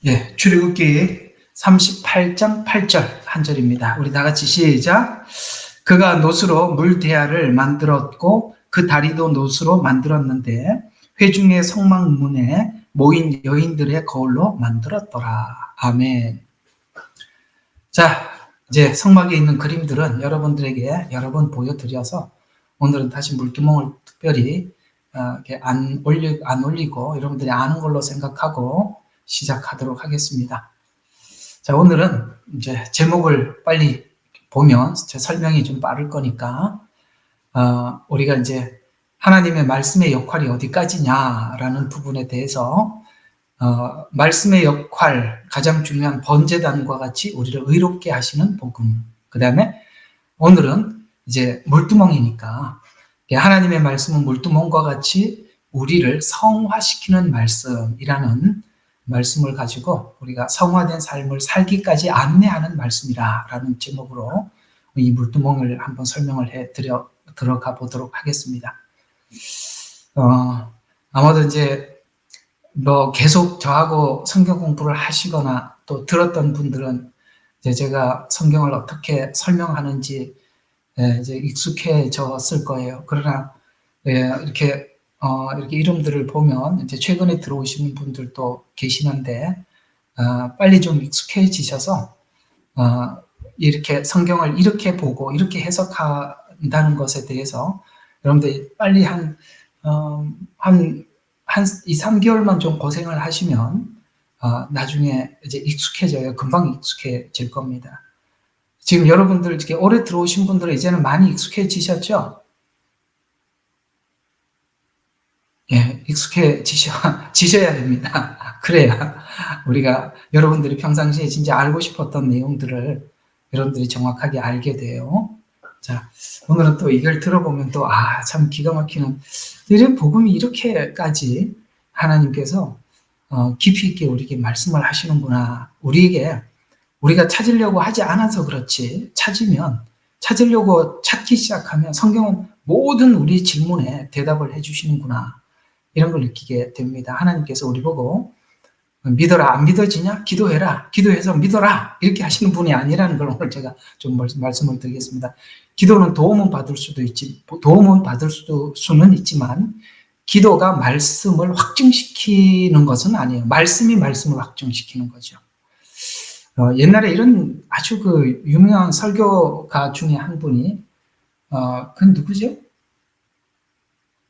예, 출애굽기 38장 8절 한 절입니다. 우리 다 같이 시작. 그가 놋으로 물대야를 만들었고 그 다리도 놋으로 만들었는데 회중의 성막문에 모인 여인들의 거울로 만들었더라. 아멘. 자, 이제 성막에 있는 그림들은 여러분들에게 여러 번 보여드려서 오늘은 다시 물두멍을 특별히 이렇게 안 올리고 여러분들이 아는 걸로 생각하고 시작하도록 하겠습니다. 자, 오늘은 이제 제목을 빨리 보면 제 설명이 좀 빠를 거니까 우리가 이제 하나님의 말씀의 역할이 어디까지냐라는 부분에 대해서 말씀의 역할, 가장 중요한 번제단과 같이 우리를 의롭게 하시는 복음. 그 다음에 오늘은 이제 물두멍이니까 하나님의 말씀은 물두멍과 같이 우리를 성화시키는 말씀이라는 말씀을 가지고 우리가 성화된 삶을 살기까지 안내하는 말씀이라는 제목으로 이 물두멍을 한번 설명을 들어가 보도록 하겠습니다. 아마도 이제 계속 저하고 성경 공부를 하시거나 또 들었던 분들은 이제 제가 성경을 어떻게 설명하는지 이제 익숙해졌을 거예요. 그러나 이렇게 이름들을 보면 이제 최근에 들어오시는 분들도 계시는데 빨리 좀 익숙해지셔서 이렇게 성경을 이렇게 보고 이렇게 해석한다는 것에 대해서 여러분들 빨리 한 2, 3개월만 좀 고생을 하시면 나중에 이제 익숙해져요. 금방 익숙해질 겁니다. 지금 여러분들 이렇게 오래 들어오신 분들은 이제는 많이 익숙해지셨죠? 예, 익숙해지셔야 됩니다. 그래야 우리가 여러분들이 평상시에 진짜 알고 싶었던 내용들을 여러분들이 정확하게 알게 돼요. 자, 오늘은 또 이걸 들어보면 또, 참 기가 막히는, 이런 복음이 이렇게까지 하나님께서 깊이 있게 우리에게 말씀을 하시는구나. 우리가 찾으려고 하지 않아서 그렇지, 찾으려고 찾기 시작하면 성경은 모든 우리 질문에 대답을 해주시는구나. 이런 걸 느끼게 됩니다. 하나님께서 우리 보고 믿어라, 안 믿어지냐? 기도해라. 기도해서 믿어라. 이렇게 하시는 분이 아니라는 걸 오늘 제가 좀 말씀을 드리겠습니다. 기도는 도움은 받을 수는 있지만 기도가 말씀을 확증시키는 것은 아니에요. 말씀이 말씀을 확증시키는 거죠. 옛날에 이런 아주 유명한 설교가 중에 한 분이 그건 누구죠?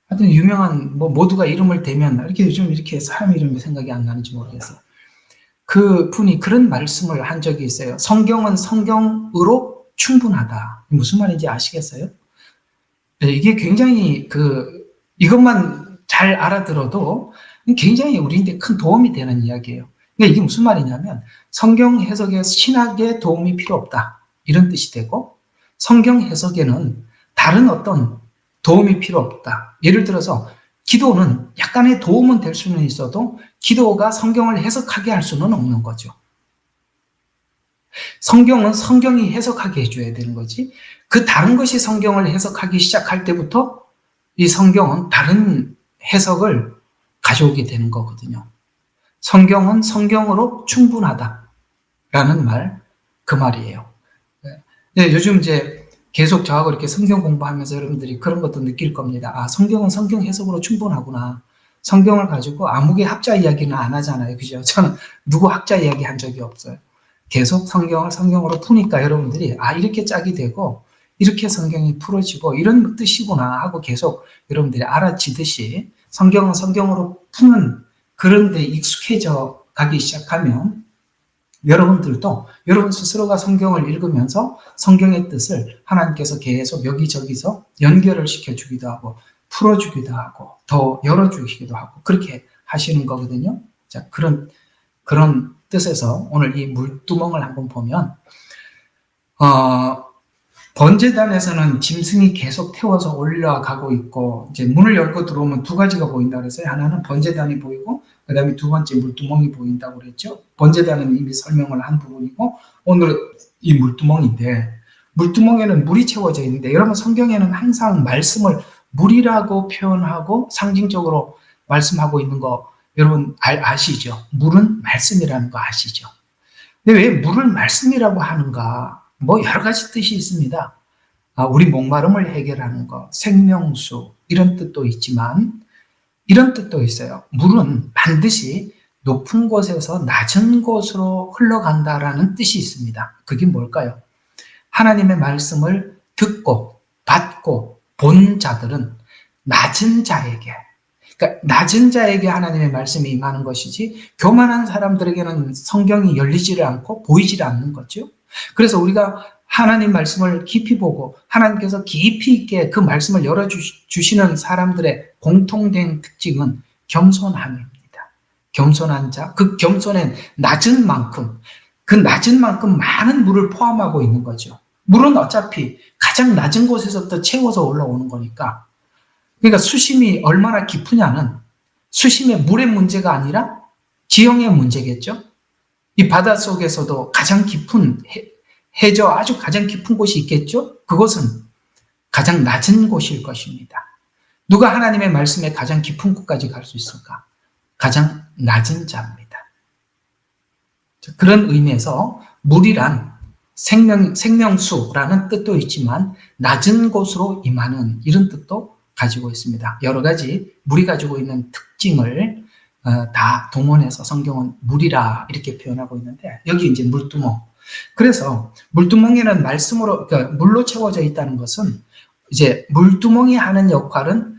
하여튼 유명한 모두가 이름을 대면 이렇게 요즘 이렇게 사람 이름이 생각이 안 나는지 모르겠어요. 그 분이 그런 말씀을 한 적이 있어요. 성경은 성경으로 충분하다. 무슨 말인지 아시겠어요? 이게 굉장히 이것만 잘 알아들어도 굉장히 우리한테 큰 도움이 되는 이야기예요. 그러니까 이게 무슨 말이냐면 성경 해석에 신학의 도움이 필요 없다. 이런 뜻이 되고 성경 해석에는 다른 어떤 도움이 필요 없다. 예를 들어서 기도는 약간의 도움은 될 수는 있어도 기도가 성경을 해석하게 할 수는 없는 거죠. 성경은 성경이 해석하게 해줘야 되는 거지. 그 다른 것이 성경을 해석하기 시작할 때부터 이 성경은 다른 해석을 가져오게 되는 거거든요. 성경은 성경으로 충분하다라는 그 말이에요. 네, 요즘 이제 계속 저하고 이렇게 성경 공부하면서 여러분들이 그런 것도 느낄 겁니다. 성경은 성경 해석으로 충분하구나. 성경을 가지고 아무개 학자 이야기는 안 하잖아요. 그죠? 저는 누구 학자 이야기 한 적이 없어요. 계속 성경을 성경으로 푸니까 여러분들이 이렇게 짝이 되고 이렇게 성경이 풀어지고 이런 뜻이구나 하고 계속 여러분들이 알아지듯이 성경은 성경으로 푸는 그런 데 익숙해져 가기 시작하면 여러분들도 여러분 스스로가 성경을 읽으면서 성경의 뜻을 하나님께서 계속 여기저기서 연결을 시켜주기도 하고 풀어주기도 하고 더 열어주시기도 하고 그렇게 하시는 거거든요. 자, 그런 뜻에서 오늘 이 물두멍을 한번 보면 번제단에서는 짐승이 계속 태워서 올라가고 있고 이제 문을 열고 들어오면 두 가지가 보인다 그랬어요. 하나는 번제단이 보이고 그 다음에 두 번째 물두멍이 보인다고 그랬죠. 번제단은 이미 설명을 한 부분이고 오늘은 이 물두멍인데 물두멍에는 물이 채워져 있는데 여러분 성경에는 항상 말씀을 물이라고 표현하고 상징적으로 말씀하고 있는 거 여러분 아시죠? 물은 말씀이라는 거 아시죠? 근데 왜 물을 말씀이라고 하는가? 뭐 여러 가지 뜻이 있습니다. 우리 목마름을 해결하는 것, 생명수 이런 뜻도 있지만 이런 뜻도 있어요. 물은 반드시 높은 곳에서 낮은 곳으로 흘러간다라는 뜻이 있습니다. 그게 뭘까요? 하나님의 말씀을 듣고 받고 본 자들은 낮은 자에게, 그러니까 낮은 자에게 하나님의 말씀이 임하는 것이지 교만한 사람들에게는 성경이 열리지를 않고 보이지를 않는 거죠. 그래서 우리가 하나님 말씀을 깊이 보고 하나님께서 깊이 있게 그 말씀을 열어주시는 사람들의 공통된 특징은 겸손함입니다. 겸손한 자, 그 겸손은 낮은 만큼, 그 낮은 만큼 많은 물을 포함하고 있는 거죠. 물은 어차피 가장 낮은 곳에서부터 채워서 올라오는 거니까. 그러니까 수심이 얼마나 깊으냐는 수심의 물의 문제가 아니라 지형의 문제겠죠. 이 바닷속에서도 가장 깊은 해저 아주 가장 깊은 곳이 있겠죠. 그곳은 가장 낮은 곳일 것입니다. 누가 하나님의 말씀에 가장 깊은 곳까지 갈 수 있을까? 가장 낮은 자입니다. 그런 의미에서 물이란 생명수라는 뜻도 있지만 낮은 곳으로 임하는 이런 뜻도 가지고 있습니다. 여러 가지 물이 가지고 있는 특징을 다 동원해서 성경은 물이라 이렇게 표현하고 있는데 여기 이제 물두멍. 그래서 물두멍에는 말씀으로, 그러니까 물로 채워져 있다는 것은 이제 물두멍이 하는 역할은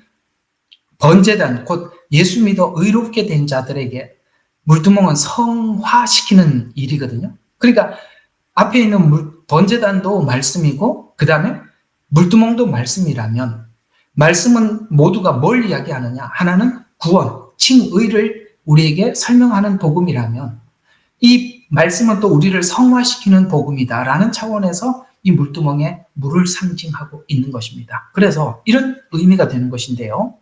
번제단, 곧 예수 믿어 의롭게 된 자들에게 물두멍은 성화시키는 일이거든요. 그러니까 앞에 있는 번제단도 말씀이고 그 다음에 물두멍도 말씀이라면 말씀은 모두가 뭘 이야기하느냐? 하나는 구원, 칭의를 우리에게 설명하는 복음이라면 이 말씀은 또 우리를 성화시키는 복음이다라는 차원에서 이 물두멍에 물을 상징하고 있는 것입니다. 그래서 이런 의미가 되는 것인데요.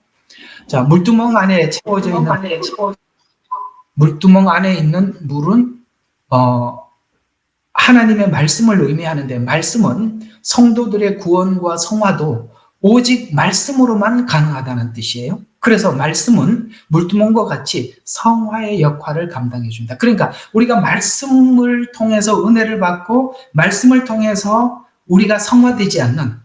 자, 물두멍 안에 있는 물은 하나님의 말씀을 의미하는데 말씀은 성도들의 구원과 성화도 오직 말씀으로만 가능하다는 뜻이에요. 그래서 말씀은 물두멍과 같이 성화의 역할을 감당해 준다. 그러니까 우리가 말씀을 통해서 은혜를 받고 말씀을 통해서 우리가 성화되지 않는,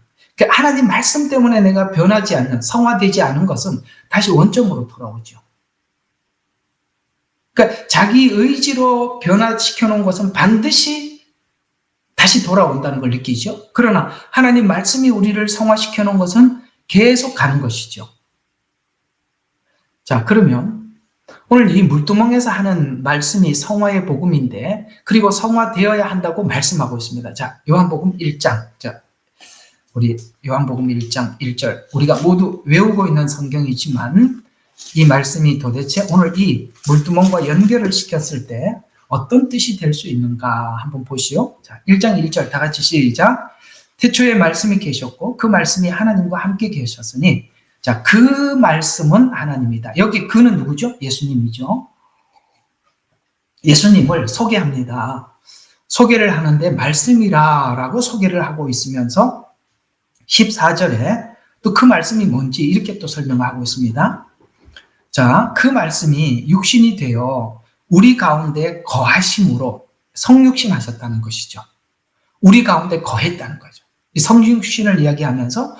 하나님 말씀 때문에 내가 변하지 않는, 성화되지 않은 것은 다시 원점으로 돌아오죠. 그러니까 자기 의지로 변화시켜 놓은 것은 반드시 다시 돌아온다는 걸 느끼죠. 그러나 하나님 말씀이 우리를 성화시켜 놓은 것은 계속 가는 것이죠. 자, 그러면 오늘 이 물두멍에서 하는 말씀이 성화의 복음인데, 그리고 성화되어야 한다고 말씀하고 있습니다. 자, 요한복음 1장. 자, 우리 요한복음 1장 1절. 우리가 모두 외우고 있는 성경이지만 이 말씀이 도대체 오늘 이 물두멍과 연결을 시켰을 때 어떤 뜻이 될 수 있는가 한번 보시오. 자, 1장 1절 다 같이 시작. 태초에 말씀이 계셨고 그 말씀이 하나님과 함께 계셨으니, 자, 그 말씀은 하나님이다. 여기 그는 누구죠? 예수님이죠. 예수님을 소개합니다. 소개를 하는데 말씀이라고 소개를 하고 있으면서 14절에 또 그 말씀이 뭔지 이렇게 또 설명하고 있습니다. 자, 그 말씀이 육신이 되어 우리 가운데 거하심으로 성육신하셨다는 것이죠. 우리 가운데 거했다는 거죠. 이 성육신을 이야기하면서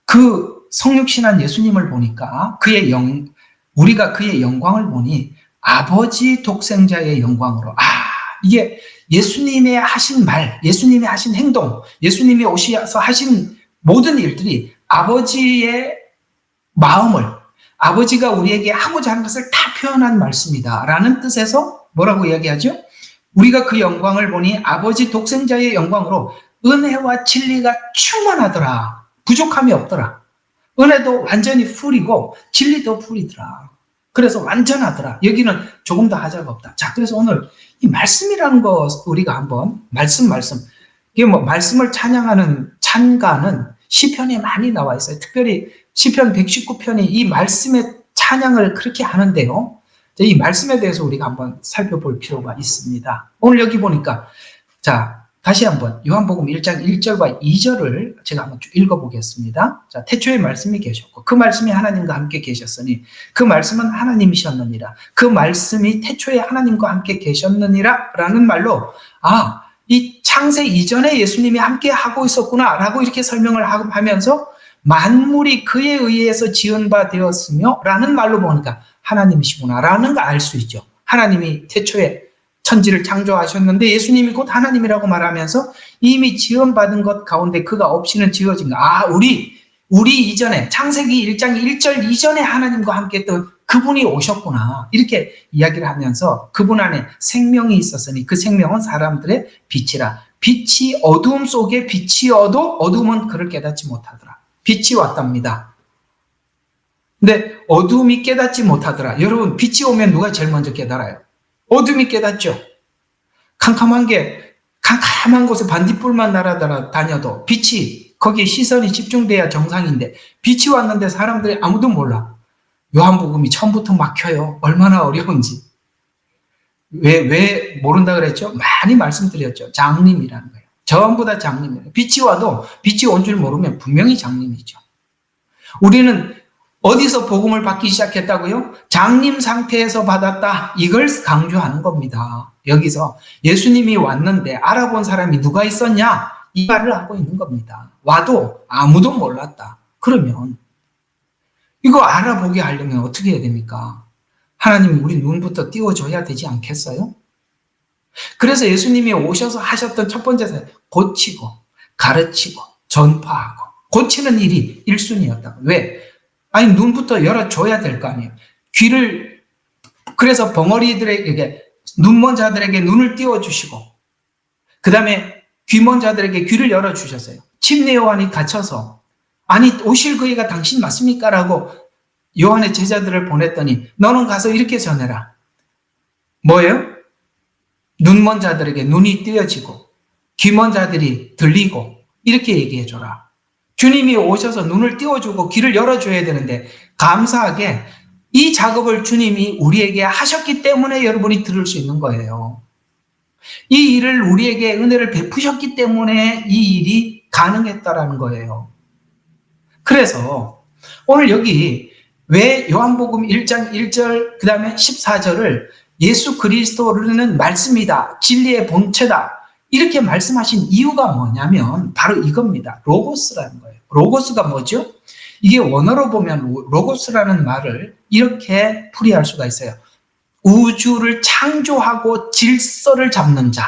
그 성육신한 예수님을 보니까 우리가 그의 영광을 보니 아버지 독생자의 영광으로, 이게 예수님의 하신 말, 예수님의 하신 행동, 예수님이 오셔서 하신 모든 일들이 아버지의 마음을, 아버지가 우리에게 하고자 하는 것을 다 표현한 말씀이다 라는 뜻에서 뭐라고 이야기하죠? 우리가 그 영광을 보니 아버지 독생자의 영광으로 은혜와 진리가 충만하더라. 부족함이 없더라. 은혜도 완전히 풀이고 진리도 풀이더라. 그래서 완전하더라. 여기는 조금 더 하자가 없다. 자, 그래서 오늘 이 말씀이라는 거 우리가 한번 말씀. 이게 뭐 말씀을 찬양하는 찬가는 시편에 많이 나와 있어요. 특별히 시편 119편이 이 말씀의 찬양을 그렇게 하는데요. 이 말씀에 대해서 우리가 한번 살펴볼 필요가 있습니다. 오늘 여기 보니까, 자, 다시 한번 요한복음 1장 1절과 2절을 제가 한번 쭉 읽어보겠습니다. 자, 태초에 말씀이 계셨고 그 말씀이 하나님과 함께 계셨으니 그 말씀은 하나님이셨느니라. 그 말씀이 태초에 하나님과 함께 계셨느니라 라는 말로 이 창세 이전에 예수님이 함께 하고 있었구나 라고 이렇게 설명을 하면서 만물이 그에 의해서 지은 바 되었으며 라는 말로 보니까 하나님이시구나 라는 걸 알 수 있죠. 하나님이 태초에 천지를 창조하셨는데 예수님이 곧 하나님이라고 말하면서 이미 지원받은 것 가운데 그가 없이는 지어진 것. 우리 이전에 창세기 1장 1절 이전에 하나님과 함께 했던 그분이 오셨구나. 이렇게 이야기를 하면서 그분 안에 생명이 있었으니 그 생명은 사람들의 빛이라. 빛이 어두움 속에 빛이어도 어두움은 그를 깨닫지 못하더라. 빛이 왔답니다. 근데 어두움이 깨닫지 못하더라. 여러분, 빛이 오면 누가 제일 먼저 깨달아요? 어둠이 깨닫죠. 캄캄한 곳에 반딧불만 날아다녀도 빛이, 거기에 시선이 집중돼야 정상인데 빛이 왔는데 사람들이 아무도 몰라. 요한복음이 처음부터 막혀요. 얼마나 어려운지. 왜 모른다 그랬죠? 많이 말씀드렸죠. 장님이라는 거예요. 전부 다 장님이에요. 빛이 와도 빛이 온 줄 모르면 분명히 장님이죠. 우리는 어디서 복음을 받기 시작했다고요? 장님 상태에서 받았다. 이걸 강조하는 겁니다. 여기서 예수님이 왔는데 알아본 사람이 누가 있었냐? 이 말을 하고 있는 겁니다. 와도 아무도 몰랐다. 그러면 이거 알아보게 하려면 어떻게 해야 됩니까? 하나님이 우리 눈부터 띄워줘야 되지 않겠어요? 그래서 예수님이 오셔서 하셨던 첫 번째 사역, 고치고 가르치고 전파하고 고치는 일이 1순위였다고. 왜? 눈부터 열어줘야 될 거 아니에요. 그래서 벙어리들에게, 눈먼 자들에게 눈을 띄워주시고, 그 다음에 귀먼 자들에게 귀를 열어주셨어요. 침례 요한이 갇혀서, 오실 그이가 당신 맞습니까? 라고 요한의 제자들을 보냈더니, 너는 가서 이렇게 전해라. 뭐예요? 눈먼 자들에게 눈이 띄어지고, 귀먼 자들이 들리고, 이렇게 얘기해줘라. 주님이 오셔서 눈을 띄워주고 귀를 열어줘야 되는데 감사하게 이 작업을 주님이 우리에게 하셨기 때문에 여러분이 들을 수 있는 거예요. 이 일을 우리에게 은혜를 베푸셨기 때문에 이 일이 가능했다라는 거예요. 그래서 오늘 여기 왜 요한복음 1장 1절 그 다음에 14절을 예수 그리스도는 말씀이다. 진리의 본체다. 이렇게 말씀하신 이유가 뭐냐면 바로 이겁니다. 로고스라는 거예요. 로고스가 뭐죠? 이게 원어로 보면 로고스라는 말을 이렇게 풀이할 수가 있어요. 우주를 창조하고 질서를 잡는 자.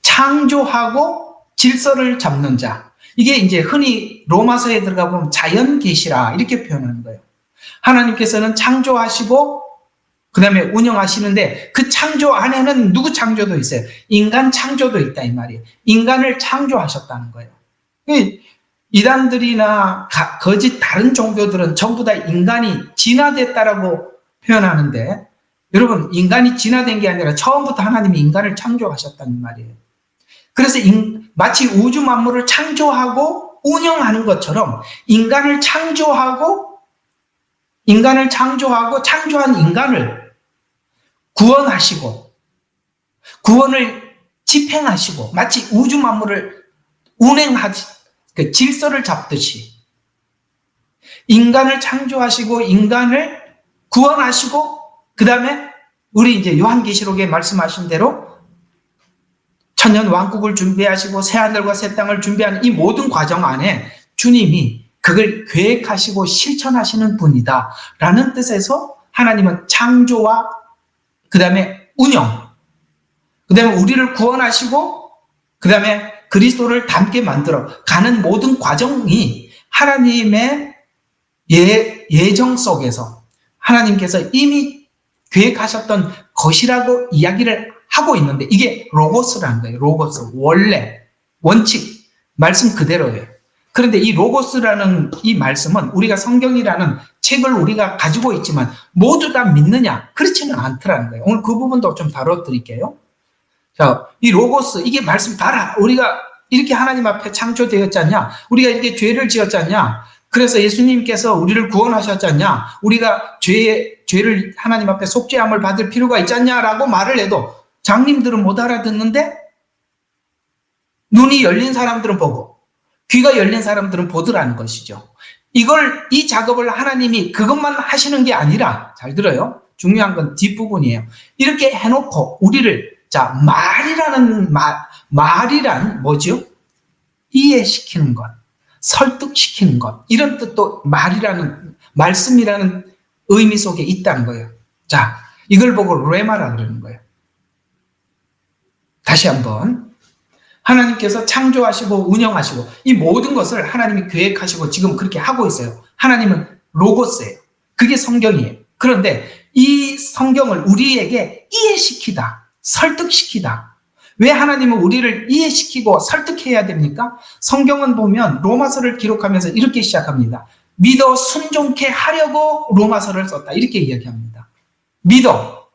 창조하고 질서를 잡는 자. 이게 이제 흔히 로마서에 들어가 보면 자연 계시라 이렇게 표현하는 거예요. 하나님께서는 창조하시고 그 다음에 운영하시는데 그 창조 안에는 누구 창조도 있어요. 인간 창조도 있다 이 말이에요. 인간을 창조하셨다는 거예요. 이단들이나 거짓 다른 종교들은 전부 다 인간이 진화됐다라고 표현하는데 여러분 인간이 진화된 게 아니라 처음부터 하나님이 인간을 창조하셨다는 말이에요. 그래서 마치 우주 만물을 창조하고 운영하는 것처럼 인간을 창조하고 창조한 인간을 구원하시고 구원을 집행하시고 마치 우주 만물을 운행하시 그 질서를 잡듯이 인간을 창조하시고 인간을 구원하시고 그 다음에 우리 이제 요한계시록에 말씀하신 대로 천년 왕국을 준비하시고 새하늘과 새 땅을 준비하는 이 모든 과정 안에 주님이 그걸 계획하시고 실천하시는 분이다 라는 뜻에서 하나님은 창조와 그 다음에 운영, 그 다음에 우리를 구원하시고 그 다음에 그리스도를 닮게 만들어 가는 모든 과정이 하나님의 예정 속에서 하나님께서 이미 계획하셨던 것이라고 이야기를 하고 있는데 이게 로고스라는 거예요. 로고스, 원래, 원칙, 말씀 그대로예요. 그런데 이 로고스라는 이 말씀은 우리가 성경이라는 책을 우리가 가지고 있지만 모두 다 믿느냐? 그렇지는 않더라는 거예요. 오늘 그 부분도 좀 다뤄드릴게요. 자, 이 로고스, 이게 말씀 봐라. 우리가 이렇게 하나님 앞에 창조되었잖냐? 우리가 이렇게 죄를 지었잖냐? 그래서 예수님께서 우리를 구원하셨잖냐? 우리가 죄를 하나님 앞에 속죄함을 받을 필요가 있잖냐라고 말을 해도 장님들은 못 알아듣는데 눈이 열린 사람들은 보고 귀가 열린 사람들은 보더라는 것이죠. 이 작업을 하나님이 그것만 하시는 게 아니라, 잘 들어요. 중요한 건 뒷부분이에요. 이렇게 해놓고 우리를, 자, 말이란 뭐죠? 이해시키는 것, 설득시키는 것, 이런 뜻도 말씀이라는 의미 속에 있다는 거예요. 자, 이걸 보고 레마라 그러는 거예요. 다시 한번. 하나님께서 창조하시고 운영하시고 이 모든 것을 하나님이 계획하시고 지금 그렇게 하고 있어요. 하나님은 로고스예요. 그게 성경이에요. 그런데 이 성경을 우리에게 이해시키다, 설득시키다. 왜 하나님은 우리를 이해시키고 설득해야 됩니까? 성경은 보면 로마서를 기록하면서 이렇게 시작합니다. 믿어 순종케 하려고 로마서를 썼다. 이렇게 이야기합니다. 믿어,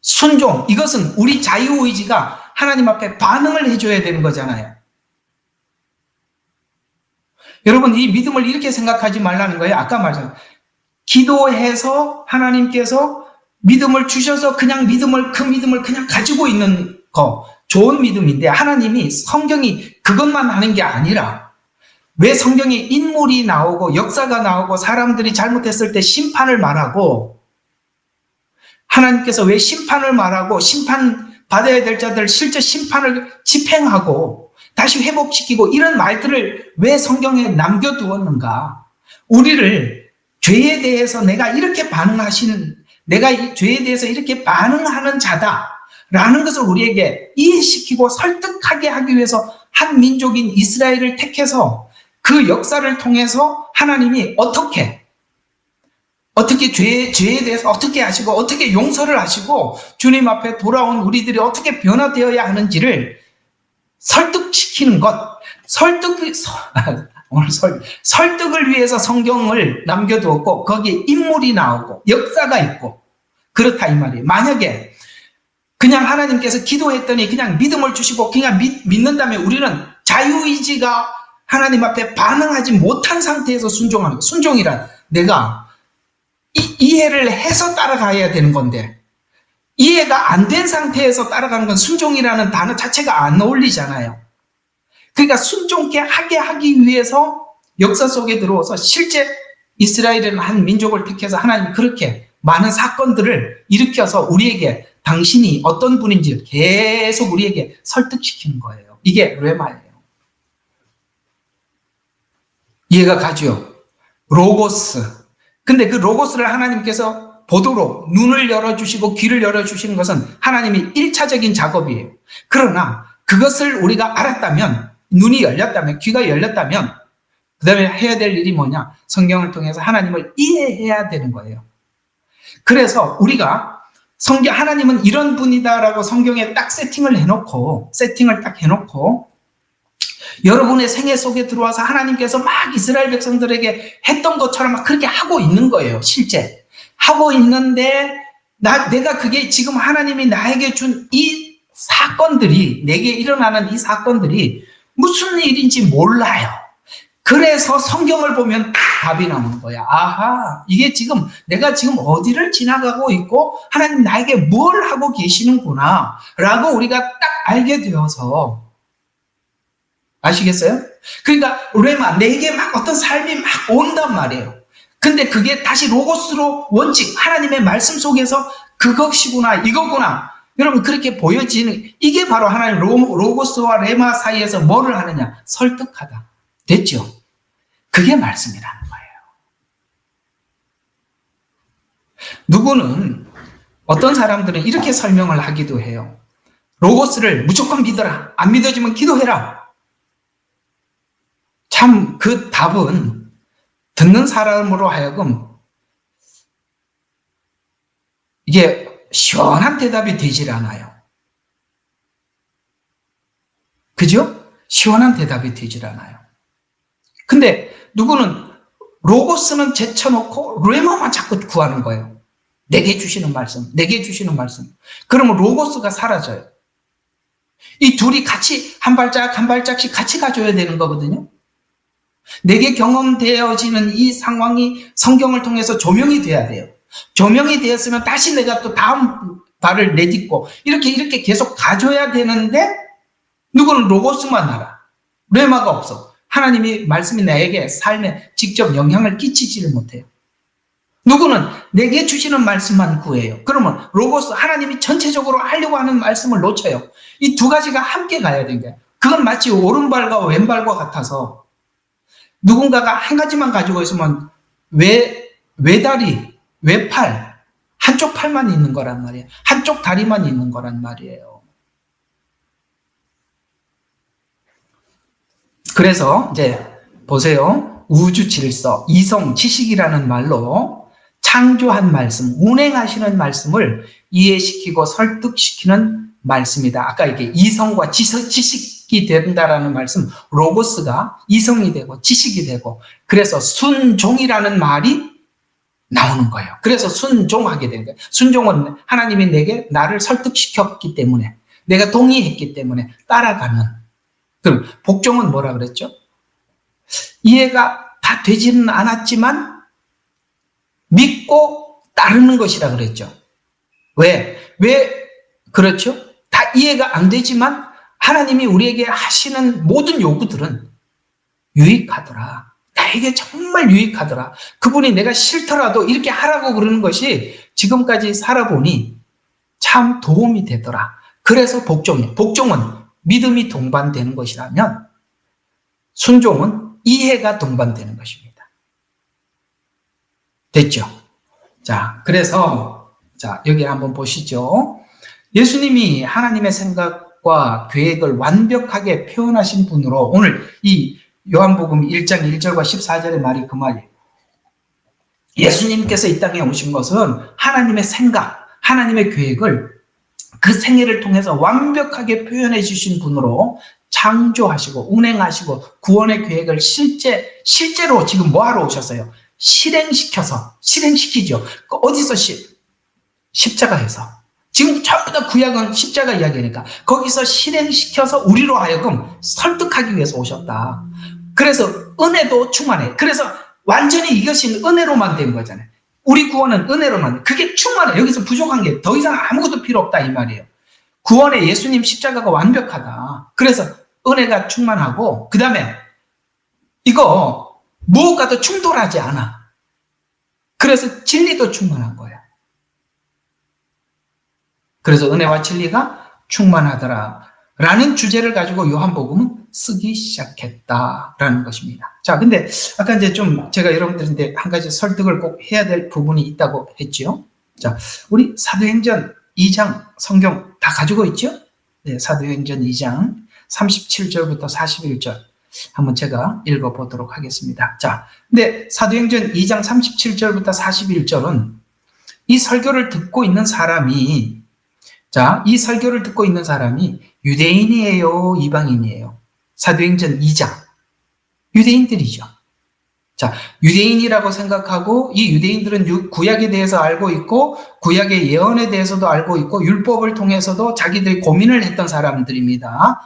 순종, 이것은 우리 자유의지가 하나님 앞에 반응을 해줘야 되는 거잖아요. 여러분, 이 믿음을 이렇게 생각하지 말라는 거예요. 아까 말했잖아요. 기도해서 하나님께서 믿음을 주셔서 그냥 그 믿음을 그냥 가지고 있는 거, 좋은 믿음인데, 하나님이 성경이 그것만 하는 게 아니라, 왜 성경에 인물이 나오고 역사가 나오고 사람들이 잘못했을 때 심판을 말하고, 하나님께서 왜 심판을 말하고 심판 받아야 될 자들 실제 심판을 집행하고 다시 회복시키고 이런 말들을 왜 성경에 남겨두었는가? 우리를 죄에 대해서 내가 이렇게 내가 이 죄에 대해서 이렇게 반응하는 자다라는 것을 우리에게 이해시키고 설득하게 하기 위해서 한 민족인 이스라엘을 택해서 그 역사를 통해서 하나님이 어떻게 죄에 대해서 어떻게 하시고 어떻게 용서를 하시고 주님 앞에 돌아온 우리들이 어떻게 변화되어야 하는지를 설득시키는 것, 설득을 위해서 성경을 남겨두었고 거기에 인물이 나오고 역사가 있고 그렇다 이 말이에요. 만약에 그냥 하나님께서 기도했더니 그냥 믿음을 주시고 그냥 믿는다면 우리는 자유의지가 하나님 앞에 반응하지 못한 상태에서 순종하는 거. 순종이란 내가 이해를 해서 따라가야 되는 건데 이해가 안 된 상태에서 따라가는 건 순종이라는 단어 자체가 안 어울리잖아요. 그러니까 순종케 하게 하기 위해서 역사 속에 들어와서 실제 이스라엘이라는 한 민족을 택해서 하나님이 그렇게 많은 사건들을 일으켜서 우리에게 당신이 어떤 분인지 계속 우리에게 설득시키는 거예요. 이게 레마예요. 이해가 가죠? 로고스. 근데 그 로고스를 하나님께서 보도록 눈을 열어주시고 귀를 열어주시는 것은 하나님이 1차적인 작업이에요. 그러나 그것을 우리가 알았다면, 눈이 열렸다면, 귀가 열렸다면 그 다음에 해야 될 일이 뭐냐? 성경을 통해서 하나님을 이해해야 되는 거예요. 그래서 우리가 하나님은 이런 분이다라고 성경에 딱 세팅을 딱 해놓고 여러분의 생애 속에 들어와서 하나님께서 막 이스라엘 백성들에게 했던 것처럼 막 그렇게 하고 있는 거예요. 실제 하고 있는데 내가 그게 지금 하나님이 나에게 준 이 사건들이, 내게 일어나는 이 사건들이 무슨 일인지 몰라요. 그래서 성경을 보면 답이 나오는 거야. 아하, 이게 내가 지금 어디를 지나가고 있고 하나님 나에게 뭘 하고 계시는구나 라고 우리가 딱 알게 되어서, 아시겠어요? 그러니까 레마, 내게 막 어떤 삶이 막 온단 말이에요. 근데 그게 다시 로고스로 원칙, 하나님의 말씀 속에서 그것이구나, 이거구나. 여러분 그렇게 보여지는, 이게 바로 하나님 로고스와 레마 사이에서 뭐를 하느냐? 설득하다. 됐죠? 그게 말씀이라는 거예요. 어떤 사람들은 이렇게 설명을 하기도 해요. 로고스를 무조건 믿어라. 안 믿어지면 기도해라. 참 그 답은 듣는 사람으로 하여금 이게 시원한 대답이 되질 않아요. 그죠? 시원한 대답이 되질 않아요. 근데 누구는 로고스는 제쳐놓고 레마만 자꾸 구하는 거예요. 내게 주시는 말씀, 내게 주시는 말씀. 그러면 로고스가 사라져요. 이 둘이 같이 한 발짝씩 같이 가줘야 되는 거거든요. 내게 경험되어지는 이 상황이 성경을 통해서 조명이 돼야 돼요. 조명이 되었으면 다시 내가 또 다음 발을 내딛고 이렇게 계속 가줘야 되는데 누구는 로고스만 알아. 레마가 없어. 하나님이 말씀이 나에게 삶에 직접 영향을 끼치지를 못해요. 누구는 내게 주시는 말씀만 구해요. 그러면 로고스, 하나님이 전체적으로 하려고 하는 말씀을 놓쳐요. 이 두 가지가 함께 가야 되는 거예요. 그건 마치 오른발과 왼발과 같아서 누군가가 한 가지만 가지고 있으면 외다리, 외팔, 한쪽 팔만 있는 거란 말이에요. 한쪽 다리만 있는 거란 말이에요. 그래서 이제 보세요. 우주 질서, 이성, 지식이라는 말로 창조한 말씀, 운행하시는 말씀을 이해시키고 설득시키는 말씀이다. 아까 이게 이성과 지식이 된다라는 말씀, 로고스가 이성이 되고 지식이 되고, 그래서 순종이라는 말이 나오는 거예요. 그래서 순종하게 된 거예요. 순종은 하나님이 내게 나를 설득시켰기 때문에, 내가 동의했기 때문에 따라가는. 그럼 복종은 뭐라 그랬죠? 이해가 다 되지는 않았지만 믿고 따르는 것이라 그랬죠. 왜 그렇죠? 다 이해가 안 되지만 하나님이 우리에게 하시는 모든 요구들은 유익하더라. 나에게 정말 유익하더라. 그분이 내가 싫더라도 이렇게 하라고 그러는 것이 지금까지 살아보니 참 도움이 되더라. 그래서 복종은 믿음이 동반되는 것이라면 순종은 이해가 동반되는 것입니다. 됐죠? 자, 그래서 여기 한번 보시죠. 예수님이 하나님의 생각과 계획을 완벽하게 표현하신 분으로, 오늘 이 요한복음 1장 1절과 14절의 말이 그 말이에요. 예수님께서 이 땅에 오신 것은 하나님의 생각, 하나님의 계획을 그 생애를 통해서 완벽하게 표현해 주신 분으로 창조하시고 운행하시고 구원의 계획을 실제로 지금 뭐 하러 오셨어요? 실행시키죠. 어디서 십자가에서. 지금 전부 다 구약은 십자가 이야기니까 거기서 실행시켜서 우리로 하여금 설득하기 위해서 오셨다. 그래서 은혜도 충만해. 그래서 완전히 이것이 은혜로만 된 거잖아요. 우리 구원은 은혜로만. 그게 충만해. 여기서 부족한 게 더 이상 아무것도 필요 없다 이 말이에요. 구원의 예수님 십자가가 완벽하다. 그래서 은혜가 충만하고, 그 다음에 이거 무엇과도 충돌하지 않아. 그래서 진리도 충만한 거야. 그래서 은혜와 진리가 충만하더라 라는 주제를 가지고 요한복음은 쓰기 시작했다라는 것입니다. 자, 근데 아까 이제 좀 제가 여러분들한테 한 가지 설득을 꼭 해야 될 부분이 있다고 했죠. 자, 우리 사도행전 2장 성경 다 가지고 있죠? 네, 사도행전 2장 37절부터 41절 한번 제가 읽어보도록 하겠습니다. 자, 근데 사도행전 2장 37절부터 41절은 이 설교를 듣고 있는 사람이, 이 설교를 듣고 있는 사람이 유대인이에요, 이방인이에요? 사도행전 2장. 유대인들이죠. 자, 유대인이라고 생각하고, 이 유대인들은 구약에 대해서 알고 있고, 구약의 예언에 대해서도 알고 있고, 율법을 통해서도 자기들이 고민을 했던 사람들입니다.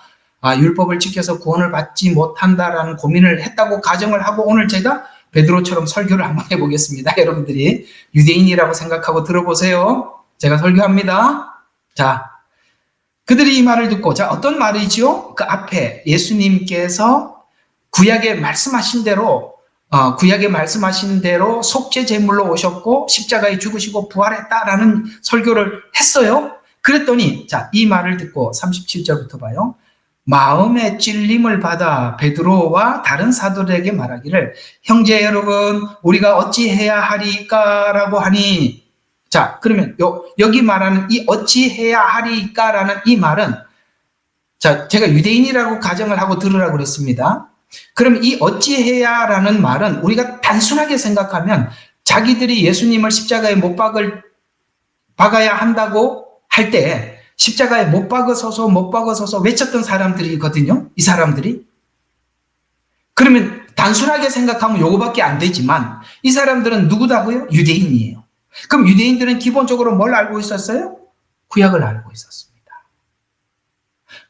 율법을 지켜서 구원을 받지 못한다라는 고민을 했다고 가정을 하고, 오늘 제가 베드로처럼 설교를 한번 해보겠습니다. 여러분들이 유대인이라고 생각하고 들어보세요. 제가 설교합니다. 자, 그들이 이 말을 듣고, 자, 어떤 말이죠? 그 앞에 예수님께서 구약에 말씀하신 대로 속죄 제물로 오셨고 십자가에 죽으시고 부활했다라는 설교를 했어요. 그랬더니, 자, 이 말을 듣고 37절부터 봐요. 마음의 찔림을 받아 베드로와 다른 사도들에게 말하기를, 형제 여러분, 우리가 어찌해야 하리까라고 하니. 자, 그러면 여기 말하는 이 어찌해야 하리까라는 이 말은, 자, 제가 유대인이라고 가정을 하고 들으라고 그랬습니다. 그럼 이 어찌해야라는 말은 우리가 단순하게 생각하면 자기들이 예수님을 십자가에 못 박아야 한다고 할 때 십자가에 못 박으소서 외쳤던 사람들이거든요. 이 사람들이. 그러면 단순하게 생각하면 요거밖에 안 되지만 이 사람들은 누구다고요? 유대인이에요. 그럼 유대인들은 기본적으로 뭘 알고 있었어요? 구약을 알고 있었습니다.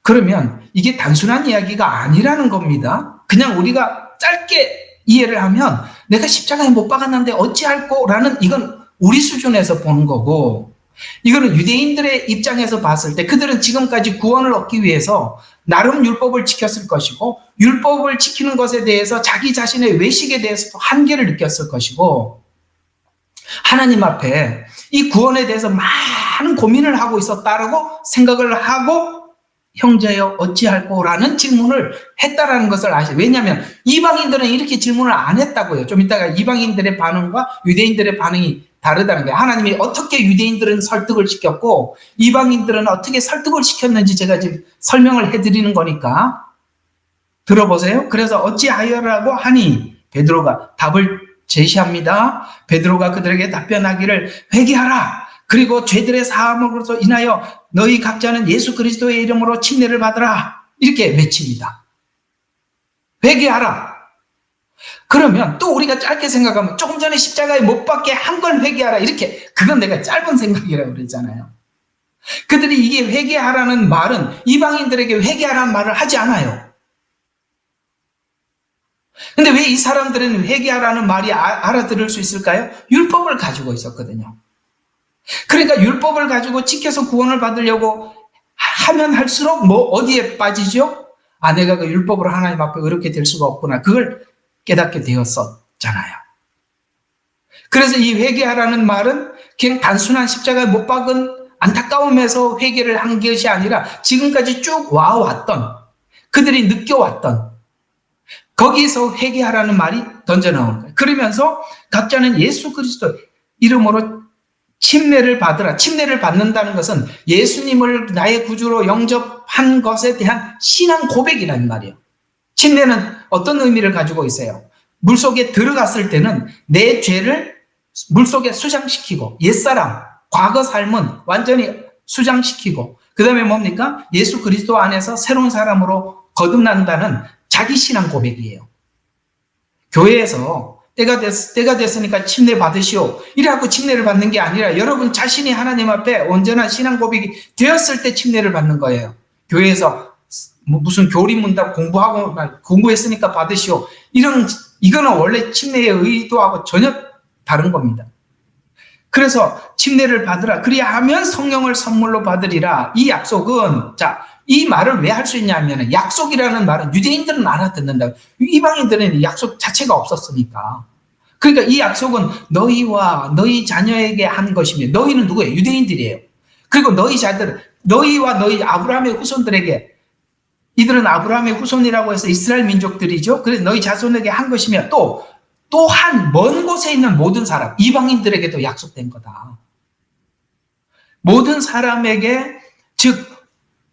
그러면 이게 단순한 이야기가 아니라는 겁니다. 그냥 우리가 짧게 이해를 하면 내가 십자가에 못 박았는데 어찌할꼬라는, 이건 우리 수준에서 보는 거고, 이거는 유대인들의 입장에서 봤을 때 그들은 지금까지 구원을 얻기 위해서 나름 율법을 지켰을 것이고 율법을 지키는 것에 대해서 자기 자신의 외식에 대해서도 한계를 느꼈을 것이고 하나님 앞에 이 구원에 대해서 많은 고민을 하고 있었다라고 생각을 하고 형제여 어찌할꼬라는 질문을 했다라는 것을 아시죠. 왜냐하면 이방인들은 이렇게 질문을 안 했다고요. 좀 이따가 이방인들의 반응과 유대인들의 반응이 다르다는 거예요. 하나님이 어떻게 유대인들은 설득을 시켰고 이방인들은 어떻게 설득을 시켰는지 제가 지금 설명을 해드리는 거니까 들어보세요. 그래서 어찌하여라고 하니 베드로가 답을 제시합니다. 베드로가 그들에게 답변하기를 회개하라. 그리고 죄들의 사함으로서 인하여 너희 각자는 예수 그리스도의 이름으로 침례를 받으라. 이렇게 외칩니다. 회개하라. 그러면 또 우리가 짧게 생각하면 조금 전에 십자가에 못 박게 한 걸 회개하라. 이렇게 그건 내가 짧은 생각이라고 그랬잖아요. 그들이 이게 회개하라는 말은 이방인들에게 회개하라는 말을 하지 않아요. 근데 왜 이 사람들은 회개하라는 말이 알아들을 수 있을까요? 율법을 가지고 있었거든요. 그러니까 율법을 가지고 지켜서 구원을 받으려고 하면 할수록 뭐 어디에 빠지죠? 내가 그 율법으로 하나님 앞에 그렇게 될 수가 없구나. 그걸 깨닫게 되었었잖아요. 그래서 이 회개하라는 말은 그냥 단순한 십자가에 못 박은 안타까움에서 회개를 한 것이 아니라 지금까지 쭉 와왔던 그들이 느껴왔던 거기서 회개하라는 말이 던져 나오는 거예요. 그러면서 각자는 예수 그리스도 이름으로 침례를 받으라. 침례를 받는다는 것은 예수님을 나의 구주로 영접한 것에 대한 신앙 고백이라는 말이에요. 침례는 어떤 의미를 가지고 있어요? 물속에 들어갔을 때는 내 죄를 물속에 수장시키고 옛사람, 과거 삶은 완전히 수장시키고 그 다음에 뭡니까? 예수 그리스도 안에서 새로운 사람으로 거듭난다는 자기 신앙 고백이에요. 교회에서 때가 됐으니까 침례 받으시오. 이래갖고 침례를 받는 게 아니라 여러분 자신이 하나님 앞에 온전한 신앙 고백이 되었을 때 침례를 받는 거예요. 교회에서 무슨 교리 문답 공부했으니까 받으시오. 이거는 원래 침례의 의도하고 전혀 다른 겁니다. 그래서 침례를 받으라. 그리하면 성령을 선물로 받으리라. 이 약속은 이 말을 왜 할 수 있냐면 약속이라는 말은 유대인들은 알아듣는다. 이방인들은 약속 자체가 없었으니까. 그러니까 이 약속은 너희와 너희 자녀에게 한 것이며 너희는 누구예요? 유대인들이에요. 그리고 너희와 너희 아브라함의 후손들에게 이들은 아브라함의 후손이라고 해서 이스라엘 민족들이죠. 그래서 너희 자손에게 한 것이며 또한 먼 곳에 있는 모든 사람, 이방인들에게도 약속된 거다. 모든 사람에게 즉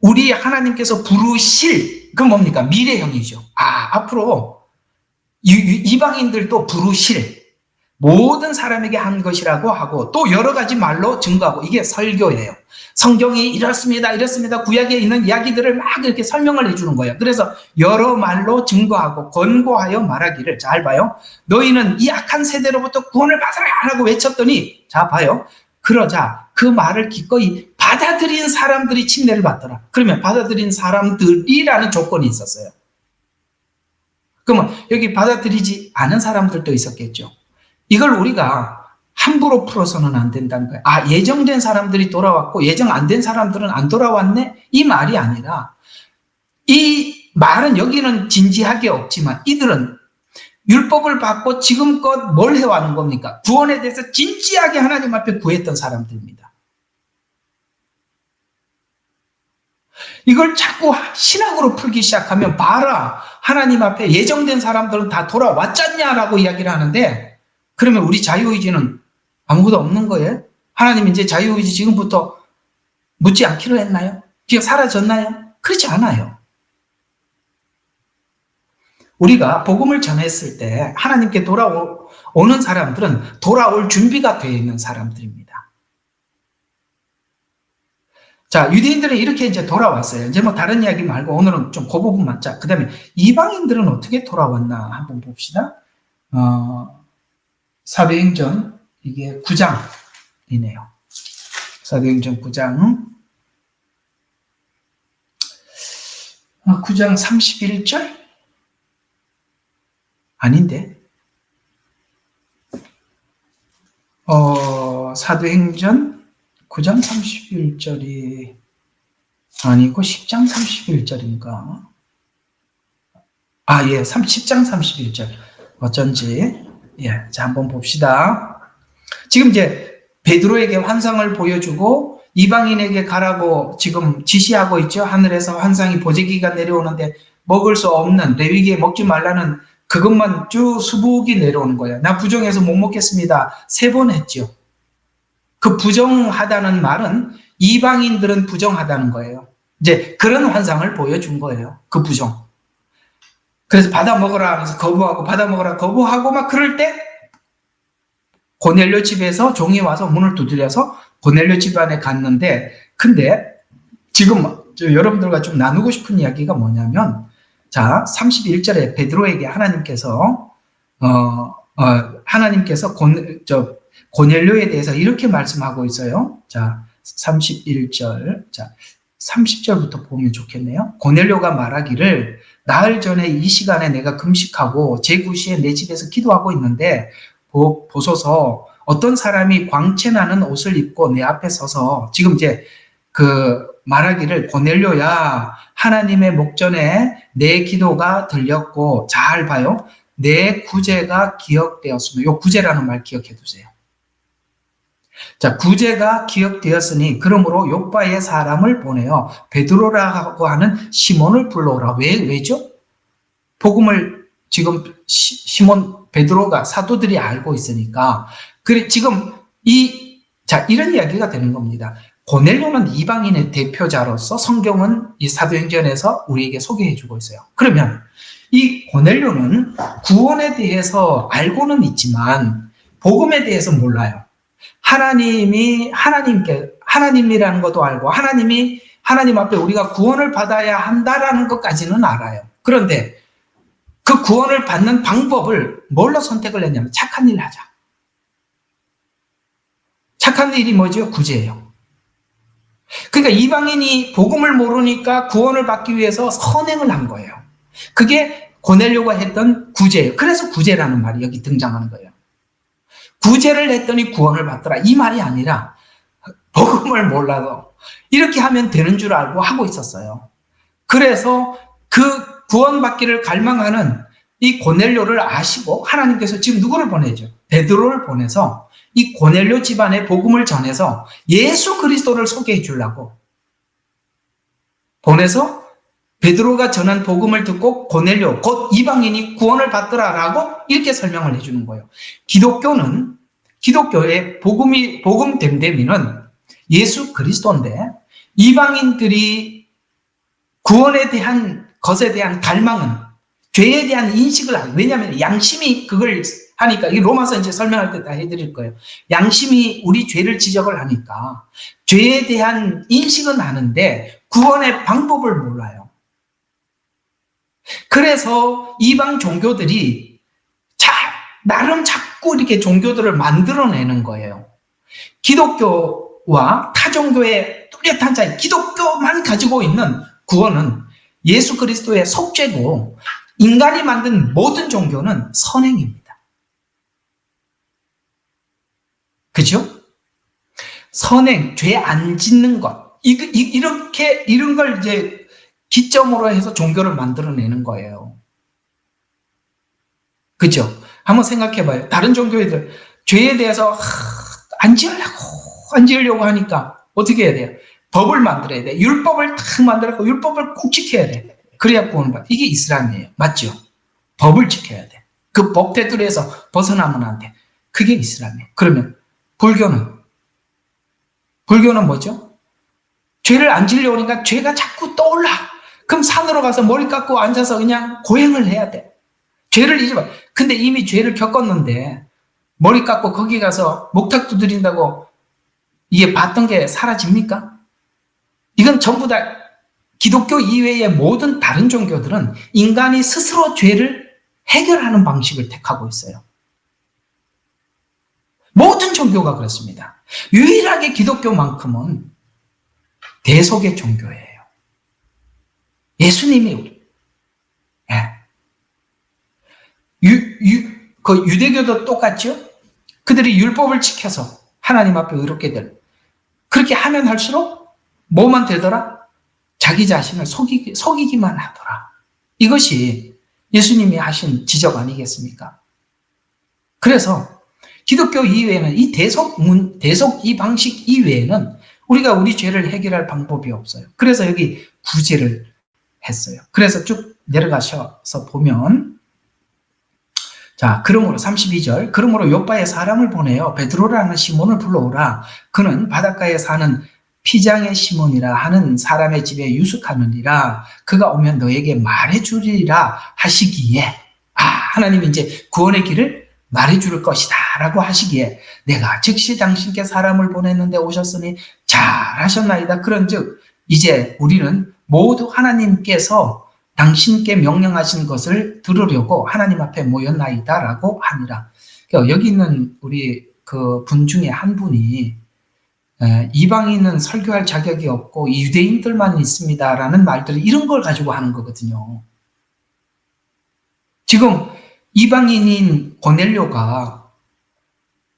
우리 하나님께서 부르실 그건 뭡니까? 미래형이죠. 앞으로 이방인들도 부르실 모든 사람에게 한 것이라고 하고 또 여러 가지 말로 증거하고 이게 설교예요. 성경이 이렇습니다. 구약에 있는 이야기들을 막 이렇게 설명을 해주는 거예요. 그래서 여러 말로 증거하고 권고하여 말하기를 잘 봐요. 너희는 이 악한 세대로부터 구원을 받으라 라고 외쳤더니 자 봐요. 그러자 그 말을 기꺼이 받아들인 사람들이 침례를 받더라. 그러면 받아들인 사람들이라는 조건이 있었어요. 그러면 여기 받아들이지 않은 사람들도 있었겠죠. 이걸 우리가 함부로 풀어서는 안 된다는 거예요. 예정된 사람들이 돌아왔고 예정 안 된 사람들은 안 돌아왔네? 이 말이 아니라 이 말은 여기는 진지하게 없지만 이들은 율법을 받고 지금껏 뭘 해왔는 겁니까? 구원에 대해서 진지하게 하나님 앞에 구했던 사람들입니다. 이걸 자꾸 신학으로 풀기 시작하면 봐라 하나님 앞에 예정된 사람들은 다 돌아왔잖냐라고 이야기를 하는데 그러면 우리 자유의지는 아무것도 없는 거예요? 하나님 이제 자유의지 지금부터 묻지 않기로 했나요? 그냥 사라졌나요? 그렇지 않아요. 우리가 복음을 전했을 때 하나님께 돌아오는 사람들은 돌아올 준비가 되어 있는 사람들입니다. 자, 유대인들은 이렇게 이제 돌아왔어요. 이제 뭐 다른 이야기 말고 오늘은 좀 그 부분만. 자, 그 다음에 이방인들은 어떻게 돌아왔나 한번 봅시다. 사도행전 이게 9장이네요. 사도행전 9장 9장 31절? 아닌데. 사도행전 9장 31절이 아니고 10장 31절인가? 아, 예, 10장 31절. 어쩐지. 예, 자, 한번 봅시다. 지금 이제 베드로에게 환상을 보여주고 이방인에게 가라고 지금 지시하고 있죠. 하늘에서 환상이 보재기가 내려오는데 먹을 수 없는, 레위기에 먹지 말라는 그것만 쭉 수북이 내려오는 거예요. 나 부정해서 못 먹겠습니다. 3번 했죠. 그 부정하다는 말은 이방인들은 부정하다는 거예요. 이제 그런 환상을 보여준 거예요. 그 부정. 그래서 받아 먹어라 하면서 거부하고 받아 먹어라 거부하고 막 그럴 때 고넬료 집에서 종이 와서 문을 두드려서 고넬료 집 안에 갔는데, 근데 지금 여러분들과 좀 나누고 싶은 이야기가 뭐냐면, 자, 31절에 베드로에게 하나님께서 고넬료에 대해서 이렇게 말씀하고 있어요. 자, 31절. 자, 30절부터 보면 좋겠네요. 고넬료가 말하기를 나흘 전에 이 시간에 내가 금식하고 제9시에 내 집에서 기도하고 있는데 보소서 어떤 사람이 광채나는 옷을 입고 내 앞에 서서, 지금 이제 그 말하기를 고넬료야, 하나님의 목전에 내 기도가 들렸고, 잘 봐요. 내 구제가 기억되었으며, 요 구제라는 말 기억해 두세요. 자, 구제가 기억되었으니 그러므로 요바의 사람을 보내어 베드로라고 하는 시몬을 불러오라. 왜죠? 복음을 지금 시몬 베드로가 사도들이 알고 있으니까. 그래 지금 이런 이야기가 되는 겁니다. 고넬료는 이방인의 대표자로서 성경은 이 사도행전에서 우리에게 소개해주고 있어요. 그러면 이 고넬료는 구원에 대해서 알고는 있지만 복음에 대해서 몰라요. 하나님이라는 것도 알고 하나님 앞에 우리가 구원을 받아야 한다라는 것까지는 알아요. 그런데 그 구원을 받는 방법을 뭘로 선택을 했냐면 착한 일 하자. 착한 일이 뭐죠? 구제예요. 그러니까 이방인이 복음을 모르니까 구원을 받기 위해서 선행을 한 거예요. 그게 고넬료가 했던 구제예요. 그래서 구제라는 말이 여기 등장하는 거예요. 구제를 했더니 구원을 받더라. 이 말이 아니라 복음을 몰라도 이렇게 하면 되는 줄 알고 하고 있었어요. 그래서 그 구원받기를 갈망하는 이 고넬료를 아시고 하나님께서 지금 누구를 보내죠? 베드로를 보내서 이 고넬료 집안에 복음을 전해서 예수 그리스도를 소개해 주려고 보내서 베드로가 전한 복음을 듣고 고넬료, 곧 이방인이 구원을 받더라라고 이렇게 설명을 해주는 거예요. 기독교의 복음 됨됨이는 예수 그리스도인데, 이방인들이 구원에 대한 것에 대한 갈망은 죄에 대한 인식을 하고, 왜냐하면 양심이 그걸 하니까, 이 로마서 이제 설명할 때 다 해드릴 거예요. 양심이 우리 죄를 지적을 하니까 죄에 대한 인식은 아는데 구원의 방법을 몰라요. 그래서 이방 종교들이 나름 자꾸 이렇게 종교들을 만들어내는 거예요. 기독교와 타 종교의 뚜렷한 차이, 기독교만 가지고 있는 구원은 예수 그리스도의 속죄고, 인간이 만든 모든 종교는 선행입니다. 그죠? 선행, 죄 안 짓는 것, 이런 걸 이제 기점으로 해서 종교를 만들어내는 거예요. 그죠? 한번 생각해봐요. 다른 종교애들 죄에 대해서 안 지으려고 하니까 어떻게 해야 돼요? 법을 만들어야 돼. 율법을 딱 만들고 율법을 꼭 지켜야 돼. 그래야 구원받아. 이게 이슬람이에요. 맞죠? 법을 지켜야 돼. 그 법 테두리에서 벗어나면 안 돼. 그게 이슬람이에요. 그러면 불교는 뭐죠? 죄를 안 지으려고 하니까 죄가 자꾸 떠올라. 그럼 산으로 가서 머리 깎고 앉아서 그냥 고행을 해야 돼. 죄를 잊어봐. 근데 이미 죄를 겪었는데 머리 깎고 거기 가서 목탁 두드린다고 이게 봤던 게 사라집니까? 이건 전부 다 기독교 이외의 모든 다른 종교들은 인간이 스스로 죄를 해결하는 방식을 택하고 있어요. 모든 종교가 그렇습니다. 유일하게 기독교만큼은 대속의 종교예요. 예수님이 우리. 그 유대교도 똑같죠? 그들이 율법을 지켜서 하나님 앞에 의롭게 될. 그렇게 하면 할수록 뭐만 되더라? 자기 자신을 속이기만 하더라. 이것이 예수님이 하신 지적 아니겠습니까? 그래서 기독교 이외에는 이 대속 이 방식 이외에는 우리가 우리 죄를 해결할 방법이 없어요. 그래서 여기 구제를 했어요. 그래서 쭉 내려가셔서 보면, 자, 그러므로 32절, 그러므로 요바에 사람을 보내어 베드로라는 시몬을 불러오라. 그는 바닷가에 사는 피장의 시몬이라 하는 사람의 집에 유숙하느니라. 그가 오면 너에게 말해주리라 하시기에, 하나님이 이제 구원의 길을 말해줄 것이다 라고 하시기에, 내가 즉시 당신께 사람을 보냈는데 오셨으니 잘하셨나이다. 그런즉 이제 우리는 모두 하나님께서 당신께 명령하신 것을 들으려고 하나님 앞에 모였나이다 라고 하니라. 여기 있는 우리 그 분 중에 한 분이 이방인은 설교할 자격이 없고 유대인들만 있습니다 라는 말들을 이런 걸 가지고 하는 거거든요. 지금 이방인인 고넬료가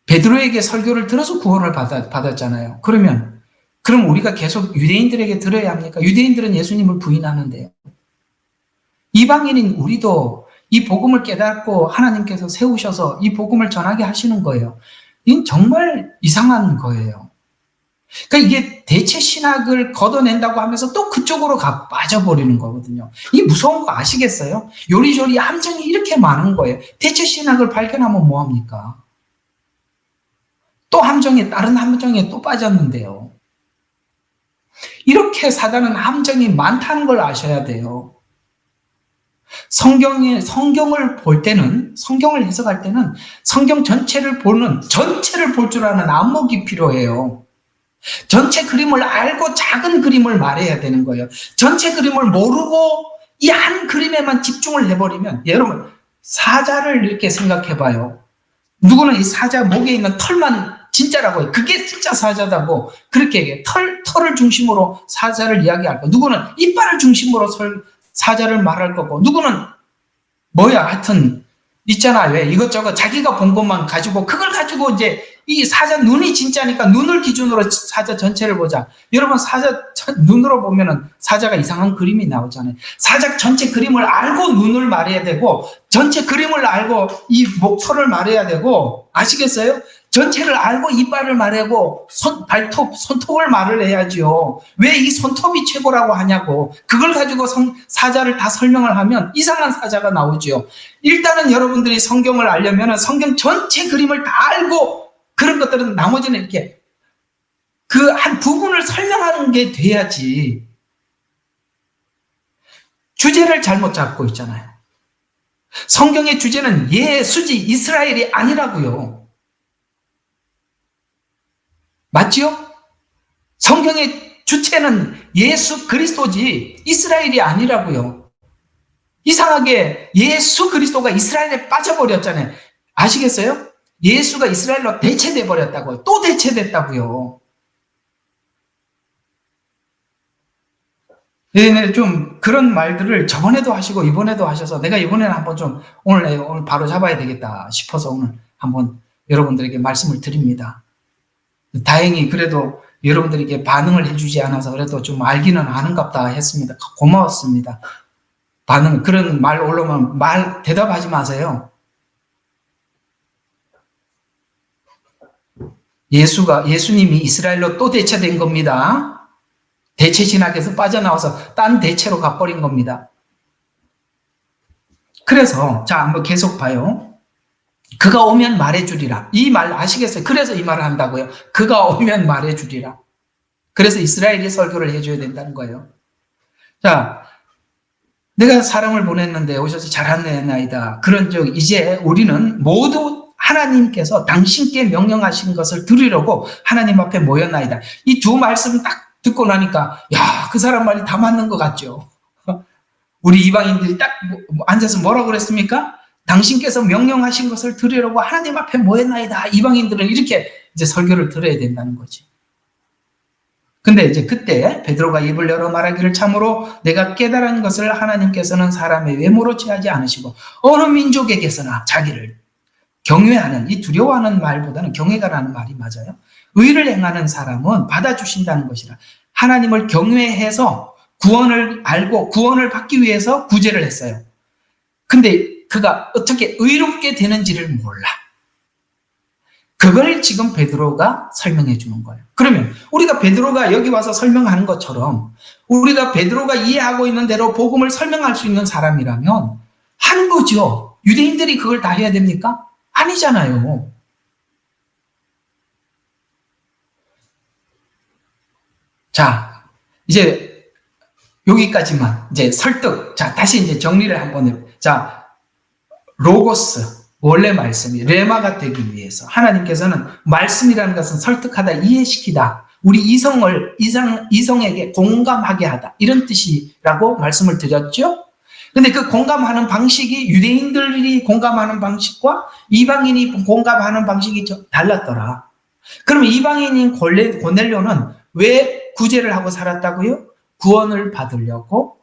베드로에게 설교를 들어서 구원을 받았잖아요. 그럼 우리가 계속 유대인들에게 들어야 합니까? 유대인들은 예수님을 부인하는데요. 이방인인 우리도 이 복음을 깨닫고 하나님께서 세우셔서 이 복음을 전하게 하시는 거예요. 이건 정말 이상한 거예요. 그러니까 이게 대체 신학을 걷어낸다고 하면서 또 그쪽으로 빠져버리는 거거든요. 이게 무서운 거 아시겠어요? 요리조리 함정이 이렇게 많은 거예요. 대체 신학을 발견하면 뭐합니까? 또 다른 함정에 또 빠졌는데요. 이렇게 사단은 함정이 많다는 걸 아셔야 돼요. 성경을 볼 때는, 성경을 해석할 때는 성경 전체를 볼 줄 아는 안목이 필요해요. 전체 그림을 알고 작은 그림을 말해야 되는 거예요. 전체 그림을 모르고 이 한 그림에만 집중을 해버리면, 여러분, 사자를 이렇게 생각해 봐요. 누구는 이 사자 목에 있는 털만 진짜라고 해요. 그게 진짜 사자다고 그렇게 얘기해요. 털을 중심으로 사자를 이야기할 거고, 누구는 이빨을 중심으로 사자를 말할 거고, 누구는 하여튼 있잖아요. 왜 이것저것 자기가 본 것만 가지고, 그걸 가지고 이제 이 사자 눈이 진짜니까 눈을 기준으로 사자 전체를 보자. 여러분, 사자 눈으로 보면은 사자가 이상한 그림이 나오잖아요. 사자 전체 그림을 알고 눈을 말해야 되고, 전체 그림을 알고 이 털을 말해야 되고, 아시겠어요? 전체를 알고 이빨을 말하고 손톱을 말을 해야지요. 왜 이 손톱이 최고라고 하냐고. 그걸 가지고 사자를 다 설명을 하면 이상한 사자가 나오죠. 일단은 여러분들이 성경을 알려면 성경 전체 그림을 다 알고, 그런 것들은 나머지는 이렇게 그 한 부분을 설명하는 게 돼야지. 주제를 잘못 잡고 있잖아요. 성경의 주제는 예수지 이스라엘이 아니라고요. 맞죠? 성경의 주체는 예수 그리스도지 이스라엘이 아니라고요. 이상하게 예수 그리스도가 이스라엘에 빠져버렸잖아요. 아시겠어요? 예수가 이스라엘로 대체돼 버렸다고요. 또 대체됐다고요. 네, 좀 그런 말들을 저번에도 하시고 이번에도 하셔서, 내가 이번에는 한번 좀 오늘 바로 잡아야 되겠다 싶어서 오늘 한번 여러분들에게 말씀을 드립니다. 다행히 그래도 여러분들에게 반응을 해주지 않아서 그래도 좀 알기는 아는갑다 했습니다. 고마웠습니다. 그런 말 올라오면 대답하지 마세요. 예수님이 이스라엘로 또 대체된 겁니다. 대체 신학에서 빠져나와서 딴 대체로 가버린 겁니다. 그래서, 자, 한번 계속 봐요. 그가 오면 말해주리라. 이 말 아시겠어요? 그래서 이 말을 한다고요. 그가 오면 말해주리라. 그래서 이스라엘이 설교를 해줘야 된다는 거예요. 자, 내가 사람을 보냈는데 오셔서 잘하나이다. 그런즉 이제 우리는 모두 하나님께서 당신께 명령하신 것을 들으려고 하나님 앞에 모였나이다. 이 두 말씀 딱 듣고 나니까, 야, 그 사람 말이 다 맞는 것 같죠? 우리 이방인들이 딱 앉아서 뭐라고 그랬습니까? 당신께서 명령하신 것을 들으려고 하나님 앞에 모였나이다. 이방인들은 이렇게 이제 설교를 들어야 된다는 거지. 근데 이제 그때 베드로가 입을 열어 말하기를, 참으로 내가 깨달은 것을 하나님께서는 사람의 외모로 취하지 않으시고 어느 민족에게서나 자기를 경외하는, 이 두려워하는 말보다는 경외가라는 말이 맞아요. 의를 행하는 사람은 받아주신다는 것이라. 하나님을 경외해서 구원을 알고 구원을 받기 위해서 구제를 했어요. 근데 그가 어떻게 의롭게 되는지를 몰라. 그걸 지금 베드로가 설명해 주는 거예요. 그러면 우리가 베드로가 여기 와서 설명하는 것처럼 우리가 베드로가 이해하고 있는 대로 복음을 설명할 수 있는 사람이라면 하는 거죠. 유대인들이 그걸 다 해야 됩니까? 아니잖아요. 자, 이제 여기까지만 이제 설득. 자, 다시 이제 정리를 한번 해. 자, 로고스 원래 말씀이 레마가 되기 위해서 하나님께서는 말씀이라는 것은 설득하다, 이해시키다, 우리 이성에게 공감하게 하다, 이런 뜻이라고 말씀을 드렸죠. 근데 그 공감하는 방식이 유대인들이 공감하는 방식과 이방인이 공감하는 방식이 좀 달랐더라. 그러면 이방인인 고넬료는 왜 구제를 하고 살았다고요? 구원을 받으려고.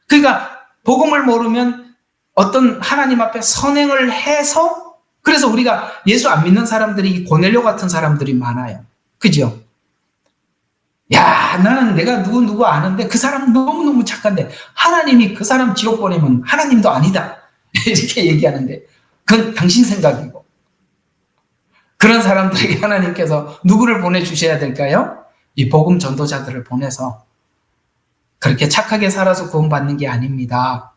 그러니까 복음을 모르면 어떤 하나님 앞에 선행을 해서, 그래서 우리가 예수 안 믿는 사람들이 고넬료 같은 사람들이 많아요. 그죠? 야, 나는 내가 누구 아는데 그 사람 너무너무 착한데 하나님이 그 사람 지옥 보내면 하나님도 아니다. 이렇게 얘기하는데 그건 당신 생각이고. 그런 사람들에게 하나님께서 누구를 보내주셔야 될까요? 이 복음 전도자들을 보내서 그렇게 착하게 살아서 구원받는 게 아닙니다.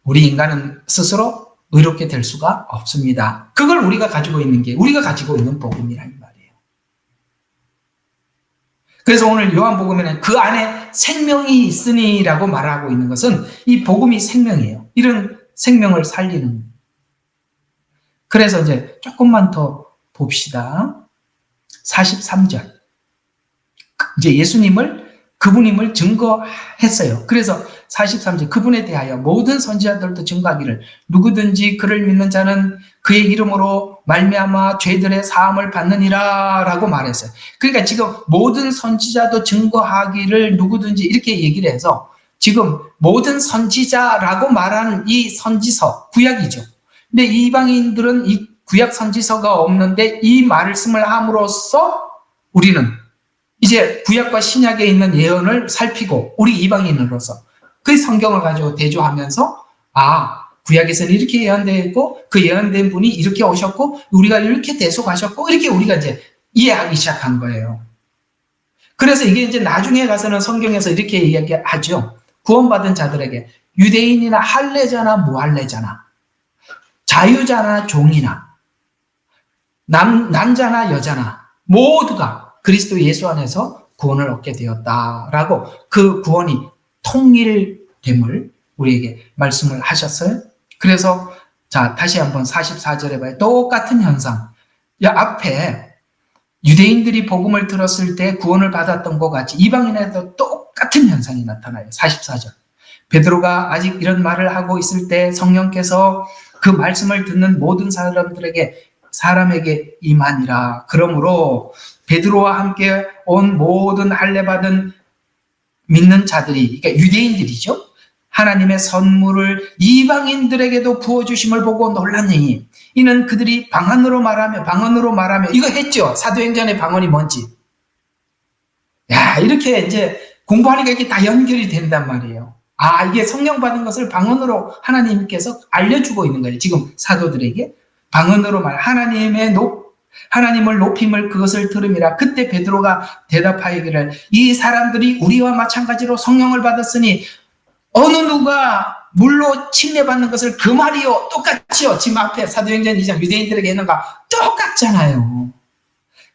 우리 인간은 스스로 의롭게 될 수가 없습니다. 그걸 우리가 가지고 있는 게 우리가 가지고 있는 복음이란 말이에요. 그래서 오늘 요한복음에는 그 안에 생명이 있으니라고 말하고 있는 것은 이 복음이 생명이에요. 이런 생명을 살리는. 그래서 이제 조금만 더 봅시다. 43절. 이제 그분임을 증거했어요. 그래서 43절, 그분에 대하여 모든 선지자들도 증거하기를 누구든지 그를 믿는 자는 그의 이름으로 말미암아 죄들의 사함을 받느니라 라고 말했어요. 그러니까 지금 모든 선지자도 증거하기를 누구든지 이렇게 얘기를 해서 지금 모든 선지자라고 말하는 이 선지서, 구약이죠. 근데 이방인들은 이 구약 선지서가 없는데 이 말씀을 함으로써 우리는 이제 구약과 신약에 있는 예언을 살피고 우리 이방인으로서 그 성경을 가지고 대조하면서 구약에서는 이렇게 예언되어 있고 그 예언된 분이 이렇게 오셨고 우리가 이렇게 대속하셨고 이렇게 우리가 이제 이해하기 시작한 거예요. 그래서 이게 이제 나중에 가서는 성경에서 이렇게 이야기하죠. 구원받은 자들에게 유대인이나 할례자나 무할례자나 자유자나 종이나 남자나 여자나 모두가 그리스도 예수 안에서 구원을 얻게 되었다라고 그 구원이 통일됨을 우리에게 말씀을 하셨어요. 그래서 자, 다시 한번 44절에 봐요. 똑같은 현상. 앞에 유대인들이 복음을 들었을 때 구원을 받았던 것 같이 이방인에도 똑같은 현상이 나타나요. 44절. 베드로가 아직 이런 말을 하고 있을 때 성령께서 그 말씀을 듣는 모든 사람에게 임하니라. 그러므로 베드로와 함께 온 모든 할례받은 믿는 자들이, 그러니까 유대인들이죠. 하나님의 선물을 이방인들에게도 부어주심을 보고 놀랐니? 이는 그들이 방언으로 말하며 이거 했죠. 사도행전의 방언이 뭔지. 야, 이렇게 이제 공부하니까 이게 다 연결이 된단 말이에요. 이게 성령 받은 것을 방언으로 하나님께서 알려주고 있는 거예요. 지금 사도들에게 방언으로 하나님을 높임을 그것을 들음이라. 그때 베드로가 대답하기를 이 사람들이 우리와 마찬가지로 성령을 받았으니 어느 누가 물로 침례받는 것을 그 말이요. 똑같지요. 지금 앞에 사도행전 2장 유대인들에게 했는가 똑같잖아요.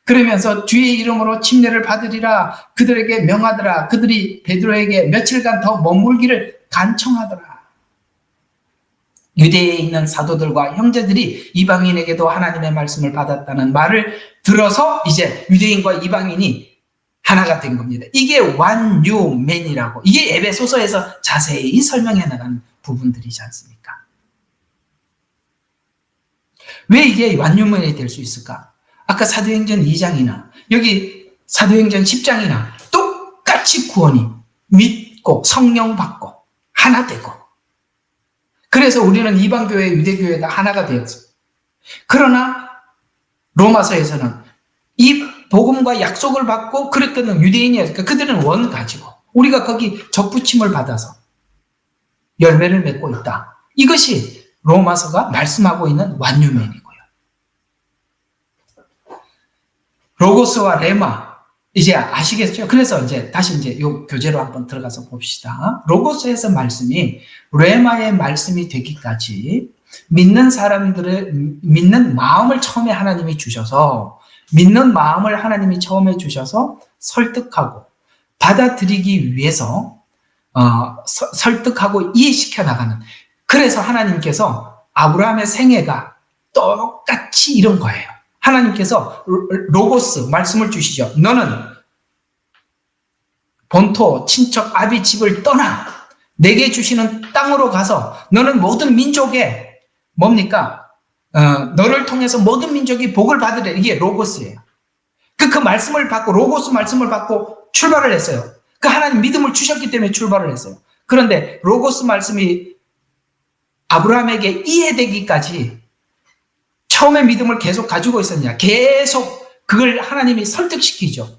그러면서 주의 이름으로 침례를 받으리라 그들에게 명하더라. 그들이 베드로에게 며칠간 더 머물기를 간청하더라. 유대에 있는 사도들과 형제들이 이방인에게도 하나님의 말씀을 받았다는 말을 들어서 이제 유대인과 이방인이 하나가 된 겁니다. 이게 one new man이라고, 이게 에베소서에서 자세히 설명해 나가는 부분들이지 않습니까? 왜 이게 one new man이 될 수 있을까? 아까 사도행전 2장이나 여기 사도행전 10장이나 똑같이 구원이 믿고 성령 받고 하나 되고, 그래서 우리는 이방교회, 유대교회가 하나가 되었습니다. 그러나 로마서에서는 이 복음과 약속을 받고 그랬거든. 유대인이었으니까 그들은 원 가지고 우리가 거기 접붙임을 받아서 열매를 맺고 있다. 이것이 로마서가 말씀하고 있는 완유면이고요. 로고스와 레마 이제 아시겠죠? 그래서 다시 요 교재로 한번 들어가서 봅시다. 로고스에서 말씀이 레마의 말씀이 되기까지 믿는 사람들의 믿는 마음을 처음에 하나님이 주셔서 설득하고 받아들이기 위해서 설득하고 이해시켜 나가는. 그래서 하나님께서 아브라함의 생애가 똑같이 이런 거예요. 하나님께서 로고스 말씀을 주시죠. 너는 본토 친척 아비 집을 떠나 내게 주시는 땅으로 가서 너는 모든 민족에 뭡니까? 너를 통해서 모든 민족이 복을 받으래. 이게 로고스예요. 그 말씀을 받고 로고스 말씀을 받고 출발을 했어요. 그 하나님 믿음을 주셨기 때문에 출발을 했어요. 그런데 로고스 말씀이 아브라함에게 이해되기까지 처음에 믿음을 계속 가지고 있었냐? 계속 그걸 하나님이 설득시키죠.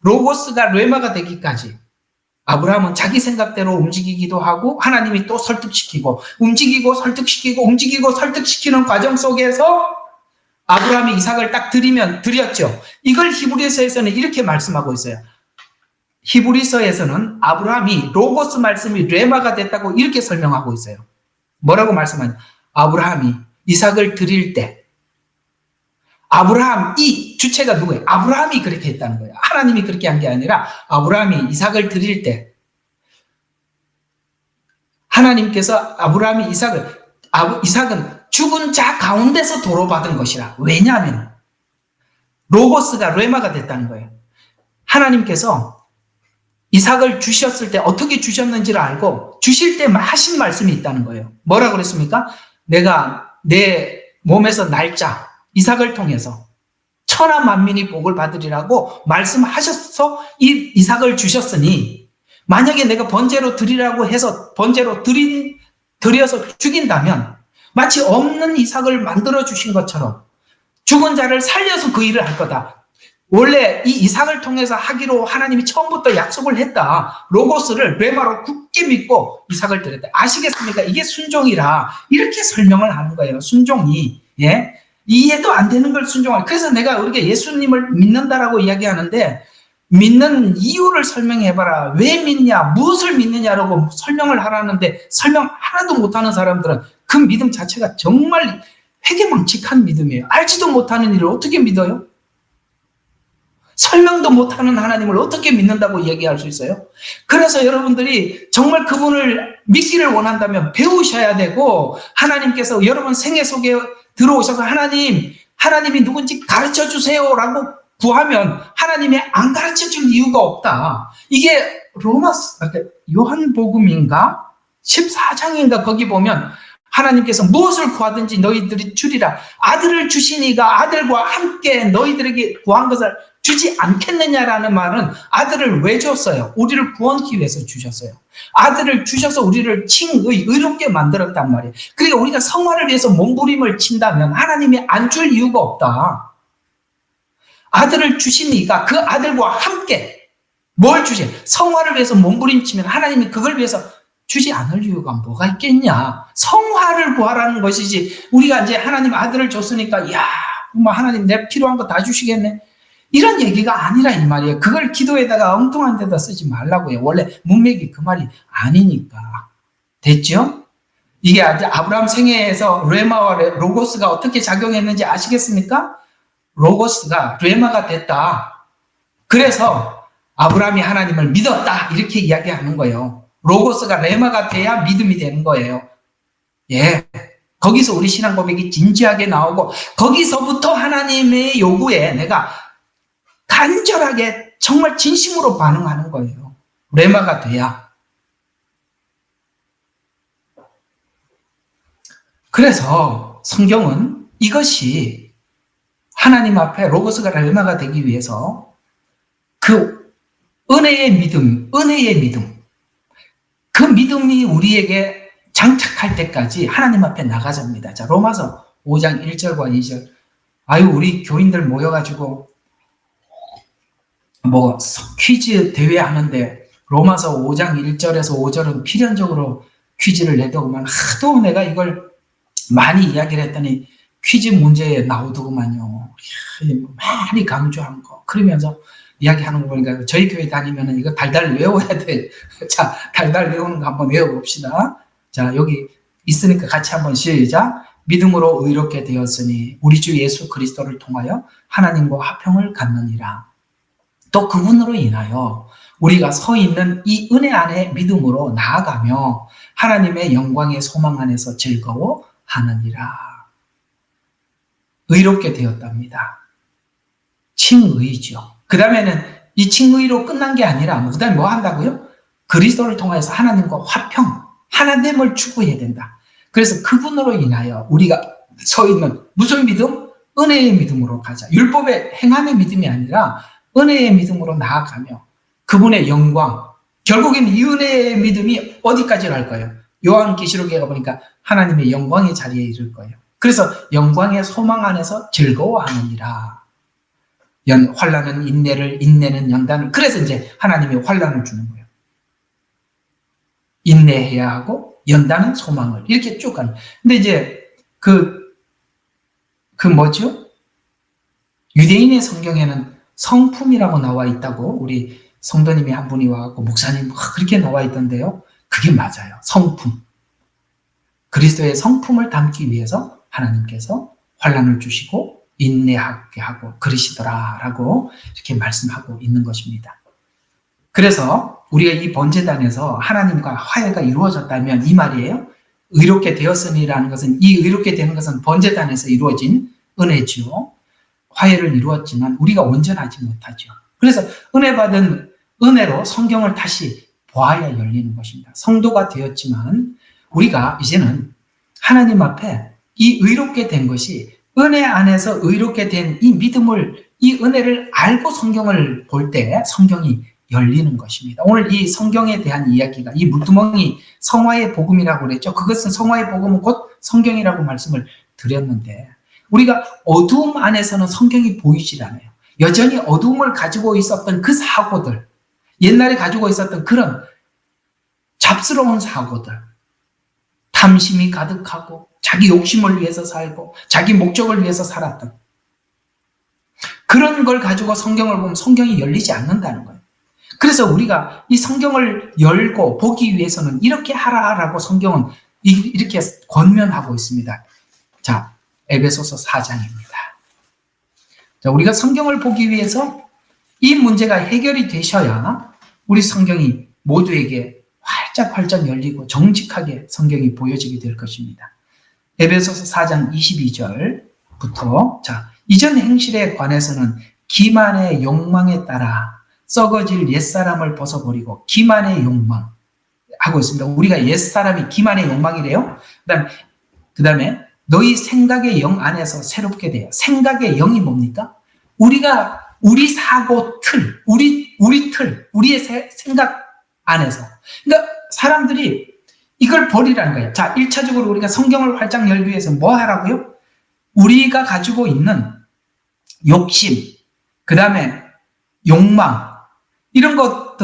로고스가 레마가 되기까지 아브라함은 자기 생각대로 움직이기도 하고 하나님이 또 설득시키고 움직이고 설득시키는 과정 속에서 아브라함이 이삭을 딱 드렸죠. 이걸 히브리서에서는 이렇게 말씀하고 있어요. 히브리서에서는 아브라함이 로고스 말씀이 레마가 됐다고 이렇게 설명하고 있어요. 뭐라고 말씀하냐? 아브라함이 이삭을 드릴 때 아브라함, 이 주체가 누구예요? 아브라함이 그렇게 했다는 거예요. 하나님이 그렇게 한 게 아니라 아브라함이 이삭을 드릴 때 하나님께서 아브라함이 이삭은 죽은 자 가운데서 도로받은 것이라. 왜냐하면 로고스가 레마가 됐다는 거예요. 하나님께서 이삭을 주셨을 때 어떻게 주셨는지를 알고 주실 때 하신 말씀이 있다는 거예요. 뭐라고 그랬습니까? 내가 내 몸에서 날짜 이삭을 통해서 천하 만민이 복을 받으리라고 말씀하셔서 이 이삭을 주셨으니 만약에 내가 번제로 드리라고 해서 번제로 드려서 죽인다면 마치 없는 이삭을 만들어 주신 것처럼 죽은 자를 살려서 그 일을 할 거다. 원래 이 이삭을 통해서 하기로 하나님이 처음부터 약속을 했다. 로고스를 레마로 굳게 믿고 이삭을 드렸다. 아시겠습니까? 이게 순종이라 이렇게 설명을 하는 거예요. 순종이. 예? 이해도 안 되는 걸 순종할. 그래서 내가 우리가 예수님을 믿는다라고 이야기하는데 믿는 이유를 설명해봐라. 왜 믿냐? 무엇을 믿느냐라고 설명을 하라는데 설명 하나도 못하는 사람들은 그 믿음 자체가 정말 회개망측한 믿음이에요. 알지도 못하는 일을 어떻게 믿어요? 설명도 못하는 하나님을 어떻게 믿는다고 이야기할 수 있어요? 그래서 여러분들이 정말 그분을 믿기를 원한다면 배우셔야 되고 하나님께서 여러분 생애 속에 들어오셔서 하나님이 누군지 가르쳐 주세요라고 구하면 하나님이 안 가르쳐 줄 이유가 없다. 이게 요한복음인가? 14장인가 거기 보면 하나님께서 무엇을 구하든지 너희들이 주리라. 아들을 주시니가 아들과 함께 너희들에게 구한 것을 주지 않겠느냐라는 말은 아들을 왜 줬어요? 우리를 구원하기 위해서 주셨어요. 아들을 주셔서 우리를 의롭게 만들었단 말이에요. 그러니까 우리가 성화를 위해서 몸부림을 친다면 하나님이 안 줄 이유가 없다. 아들을 주시니까 그 아들과 함께 뭘 주세요? 성화를 위해서 몸부림치면 하나님이 그걸 위해서 주지 않을 이유가 뭐가 있겠냐? 성화를 구하라는 것이지. 우리가 이제 하나님 아들을 줬으니까 하나님 내 필요한 거 다 주시겠네. 이런 얘기가 아니라 이 말이에요. 그걸 기도에다가 엉뚱한 데다 쓰지 말라고요. 원래 문맥이 그 말이 아니니까. 됐죠? 이게 아브라함 생애에서 레마와 로고스가 어떻게 작용했는지 아시겠습니까? 로고스가 레마가 됐다. 그래서 아브라함이 하나님을 믿었다. 이렇게 이야기하는 거예요. 로고스가 레마가 돼야 믿음이 되는 거예요. 예. 거기서 우리 신앙 고백이 진지하게 나오고 거기서부터 하나님의 요구에 내가 간절하게 정말 진심으로 반응하는 거예요. 레마가 돼야. 그래서 성경은 이것이 하나님 앞에 로고스가 레마가 되기 위해서 그 은혜의 믿음, 그 믿음이 우리에게 장착할 때까지 하나님 앞에 나가자입니다. 자, 로마서 5장 1절과 2절. 우리 교인들 모여가지고 뭐 퀴즈 대회 하는데 로마서 5장 1절에서 5절은 필연적으로 퀴즈를 내더구만. 하도 내가 이걸 많이 이야기를 했더니 퀴즈 문제에 나오더구만요. 많이 강조한 거. 그러면서 이야기하는 거 보니까 저희 교회 다니면 이거 달달 외워야 돼. 자, 달달 외우는 거 한번 외워봅시다. 자, 여기 있으니까 같이 한번 시작. 믿음으로 의롭게 되었으니 우리 주 예수 그리스도를 통하여 하나님과 화평을 갖느니라. 또 그분으로 인하여 우리가 서 있는 이 은혜 안에 믿음으로 나아가며 하나님의 영광의 소망 안에서 즐거워하느니라. 의롭게 되었답니다. 칭의죠. 그 다음에는 이 칭의로 끝난 게 아니라 그 다음에 뭐 한다고요? 그리스도를 통해서 하나님과 화평, 하나됨을 추구해야 된다. 그래서 그분으로 인하여 우리가 서 있는 무슨 믿음? 은혜의 믿음으로 가자. 율법의 행함의 믿음이 아니라 은혜의 믿음으로 나아가며 그분의 영광, 결국엔 이 은혜의 믿음이 어디까지 갈 거예요? 요한계시록에 가보니까 하나님의 영광의 자리에 이를 거예요. 그래서 영광의 소망 안에서 즐거워하느니라. 환난은 인내를, 인내는 연단을. 그래서 이제 하나님이 환난을 주는 거예요. 인내해야 하고 연단은 소망을. 이렇게 쭉 가는. 근데 이제 뭐죠? 유대인의 성경에는 성품이라고 나와 있다고 우리 성도님이 한 분이 와갖고 목사님 그렇게 나와 있던데요. 그게 맞아요. 성품. 그리스도의 성품을 담기 위해서 하나님께서 환난을 주시고 인내하게 하고 그러시더라라고 이렇게 말씀하고 있는 것입니다. 그래서 우리가 이 번제단에서 하나님과 화해가 이루어졌다면 이 말이에요. 의롭게 되었으니라는 것은 이 의롭게 되는 것은 번제단에서 이루어진 은혜지요. 화해를 이루었지만 우리가 온전하지 못하죠. 그래서 은혜 받은 은혜로 성경을 다시 보아야 열리는 것입니다. 성도가 되었지만 우리가 이제는 하나님 앞에 이 의롭게 된 것이 은혜 안에서 의롭게 된 이 믿음을, 이 은혜를 알고 성경을 볼 때 성경이 열리는 것입니다. 오늘 이 성경에 대한 이야기가 이 물두멍이 성화의 복음이라고 그랬죠. 그것은 성화의 복음은 곧 성경이라고 말씀을 드렸는데 우리가 어두움 안에서는 성경이 보이질 않아요. 여전히 어두움을 가지고 있었던 그 사고들, 옛날에 가지고 있었던 그런 잡스러운 사고들, 탐심이 가득하고 자기 욕심을 위해서 살고 자기 목적을 위해서 살았던 그런 걸 가지고 성경을 보면 성경이 열리지 않는다는 거예요. 그래서 우리가 이 성경을 열고 보기 위해서는 이렇게 하라라고 성경은 이렇게 권면하고 있습니다. 자, 에베소서 4장입니다. 자, 우리가 성경을 보기 위해서 이 문제가 해결이 되셔야 우리 성경이 모두에게 활짝활짝 열리고 정직하게 성경이 보여지게 될 것입니다. 에베소서 4장 22절부터 자, 이전 행실에 관해서는 기만의 욕망에 따라 썩어질 옛사람을 벗어버리고 기만의 욕망 하고 있습니다. 우리가 옛사람이 기만의 욕망이래요. 그 다음에 너희 생각의 영 안에서 새롭게 돼요. 생각의 영이 뭡니까? 우리 사고 틀, 우리 틀, 우리의 생각 안에서. 그러니까 사람들이 이걸 버리라는 거예요. 자, 1차적으로 우리가 성경을 활짝 열기 위해서 뭐 하라고요? 우리가 가지고 있는 욕심, 그 다음에 욕망, 이런 걸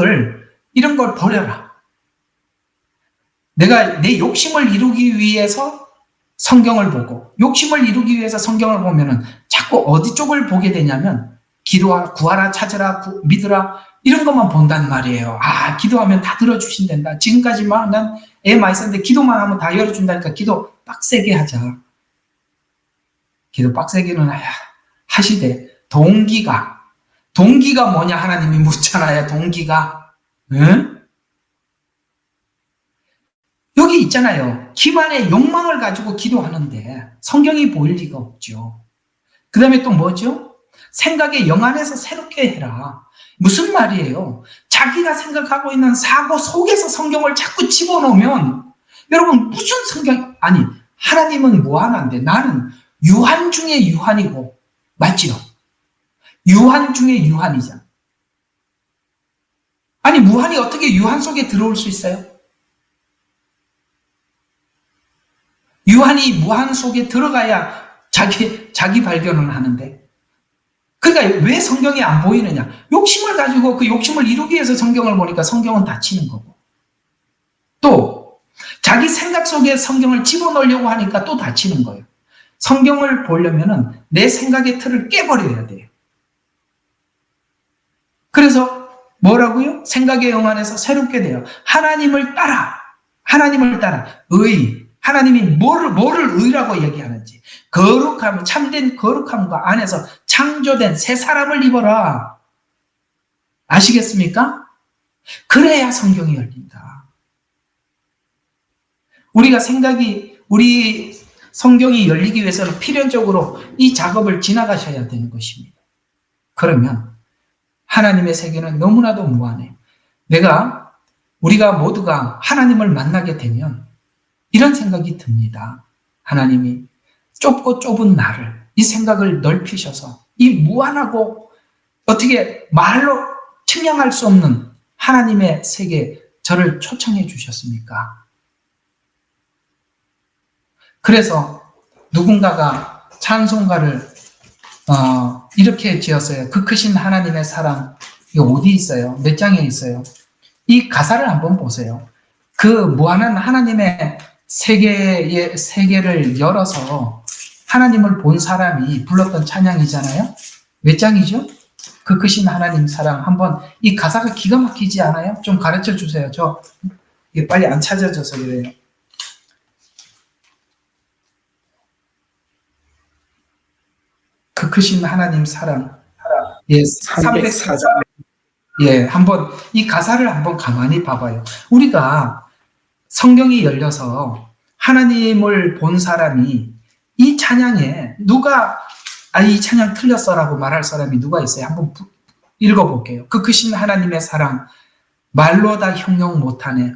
버려라. 내가 내 욕심을 이루기 위해서 성경을 보고, 욕심을 이루기 위해서 성경을 보면은 자꾸 어디 쪽을 보게 되냐면, 기도하라, 구하라, 찾으라, 믿으라, 이런 것만 본단 말이에요. 아, 기도하면 다 들어주신단다. 지금까지만 난 애 많이 썼는데 기도만 하면 다 열어준다니까 기도 빡세게 하자. 기도 빡세게는 하시되, 동기가 뭐냐 하나님이 묻잖아요. 동기가. 응? 여기 있잖아요. 기만의 욕망을 가지고 기도하는데 성경이 보일 리가 없죠. 그 다음에 또 뭐죠? 생각의 영 안에서 새롭게 해라. 무슨 말이에요? 자기가 생각하고 있는 사고 속에서 성경을 자꾸 집어넣으면 여러분 무슨 성경, 아니 하나님은 무한한데 나는 유한 중에 유한이고 맞지요? 유한 중에 유한이잖아. 아니 무한이 어떻게 유한 속에 들어올 수 있어요? 유한이 무한 속에 들어가야 자기 발견을 하는데 그러니까 왜 성경이 안 보이느냐? 욕심을 가지고 그 욕심을 이루기 위해서 성경을 보니까 성경은 닫히는 거고, 또 자기 생각 속에 성경을 집어넣으려고 하니까 또 닫히는 거예요. 성경을 보려면은 내 생각의 틀을 깨버려야 돼요. 그래서 뭐라고요? 생각의 영안에서 새롭게 돼요. 하나님을 따라, 하나님을 따라. 하나님이 뭐를 의라고 얘기하는지, 거룩함, 참된 거룩함과 안에서 창조된 새 사람을 입어라. 아시겠습니까? 그래야 성경이 열린다. 우리 성경이 열리기 위해서는 필연적으로 이 작업을 지나가셔야 되는 것입니다. 그러면 하나님의 세계는 너무나도 무한해요. 우리가 모두가 하나님을 만나게 되면 이런 생각이 듭니다. 하나님이 좁고 좁은 나를, 이 생각을 넓히셔서 이 무한하고 어떻게 말로 측량할 수 없는 하나님의 세계에 저를 초청해 주셨습니까? 그래서 누군가가 찬송가를 이렇게 지었어요. 그 크신 하나님의 사랑. 이거 어디 있어요? 몇 장에 있어요? 이 가사를 한번 보세요. 그 무한한 하나님의 세계를 열어서 하나님을 본 사람이 불렀던 찬양이잖아요. 몇 장이죠? 그 크신 하나님 사랑. 한번 이 가사가 기가 막히지 않아요? 좀 가르쳐 주세요. 이게 빨리 안 찾아져서 그래요. 그 크신 하나님 사랑. 예, 304장. 예, 한번 이 가사를 한번 가만히 봐봐요. 우리가 성경이 열려서 하나님을 본 사람이 이 찬양에 이 찬양 틀렸어라고 말할 사람이 누가 있어요? 한번 읽어볼게요. 그 크신 하나님의 사랑, 말로 다 형용 못하네.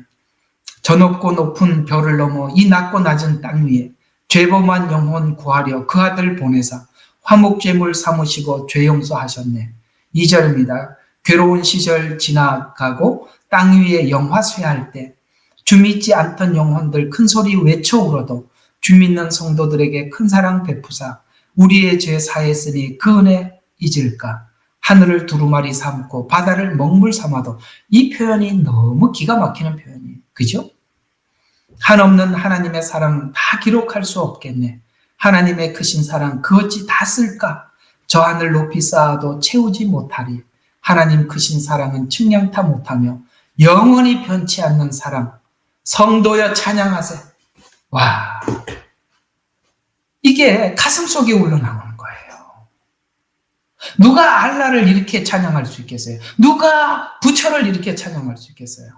저 높고 높은 별을 넘어 이 낮고 낮은 땅 위에 죄범한 영혼 구하려 그 아들 보내사 화목제물 삼으시고 죄 용서하셨네. 2절입니다. 괴로운 시절 지나가고 땅 위에 영화 쇠할 때 주 믿지 않던 영혼들 큰 소리 외쳐 울어도 주 믿는 성도들에게 큰 사랑 베푸사 우리의 죄 사했으니 그 은혜 잊을까. 하늘을 두루마리 삼고 바다를 먹물 삼아도. 이 표현이 너무 기가 막히는 표현이에요. 그죠? 한없는 하나님의 사랑 다 기록할 수 없겠네. 하나님의 크신 사랑 그 어찌 다 쓸까. 저 하늘 높이 쌓아도 채우지 못하리. 하나님 크신 사랑은 측량타 못하며 영원히 변치 않는 사랑. 성도여 찬양하세. 와, 이게 가슴 속에 우러나오는 거예요. 누가 알라를 이렇게 찬양할 수 있겠어요? 누가 부처를 이렇게 찬양할 수 있겠어요?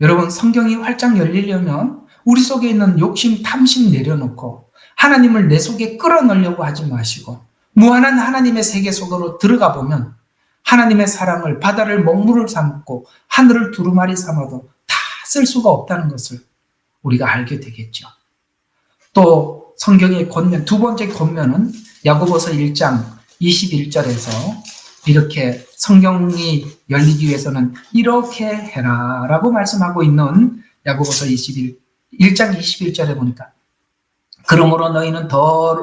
여러분, 성경이 활짝 열리려면 우리 속에 있는 욕심, 탐심 내려놓고 하나님을 내 속에 끌어넣으려고 하지 마시고 무한한 하나님의 세계 속으로 들어가 보면 하나님의 사랑을, 바다를 먹물을 삼고 하늘을 두루마리 삼아도 다 쓸 수가 없다는 것을 우리가 알게 되겠죠. 또 성경의 권면, 두 번째 권면은 야고보서 1장 21절에서 이렇게 성경이 열리기 위해서는 이렇게 해라 라고 말씀하고 있는 야고보서 1장 21절에 보니까 그러므로 너희는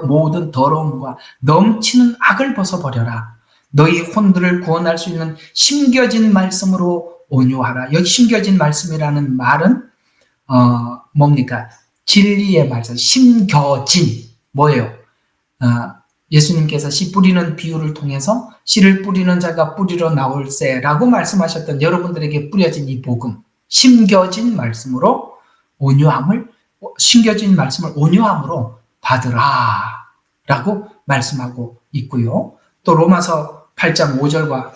모든 더러움과 넘치는 악을 벗어버려라. 너희 혼들을 구원할 수 있는 심겨진 말씀으로 온유하라. 여기 심겨진 말씀이라는 말은 뭡니까? 진리의 말씀, 심겨진 뭐예요? 예수님께서 씨 뿌리는 비유를 통해서 씨를 뿌리는 자가 뿌리러 나올세라고 말씀하셨던 여러분들에게 뿌려진 이 복음, 심겨진 말씀으로 심겨진 말씀을 온유함으로 받으라라고 말씀하고 있고요. 또 로마서 8장 5절과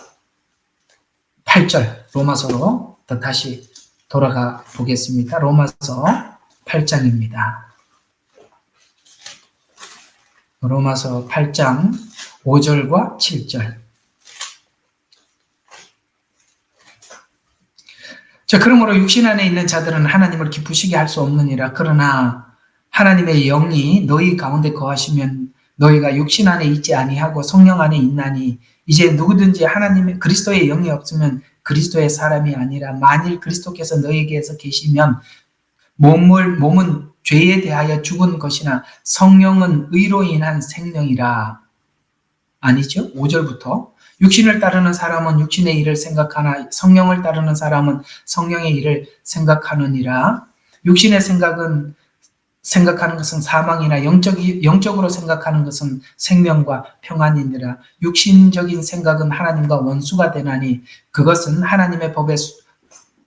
8절, 로마서로 또 다시 돌아가 보겠습니다. 로마서 8장입니다. 로마서 8장 5절과 7절. 자, 그러므로 육신 안에 있는 자들은 하나님을 기쁘시게 할 수 없느니라. 그러나 하나님의 영이 너희 가운데 거하시면 너희가 육신 안에 있지 아니하고 성령 안에 있나니 이제 누구든지 하나님의 그리스도의 영이 없으면 그리스도의 사람이 아니라 만일 그리스도께서 너희에게서 계시면 몸은 죄에 대하여 죽은 것이나 성령은 의로 인한 생명이라. 아니죠. 5절부터 육신을 따르는 사람은 육신의 일을 생각하나 성령을 따르는 사람은 성령의 일을 생각하느니라. 육신의 생각하는 것은 사망이나 영적으로 생각하는 것은 생명과 평안이니라. 육신적인 생각은 하나님과 원수가 되나니 그것은 하나님의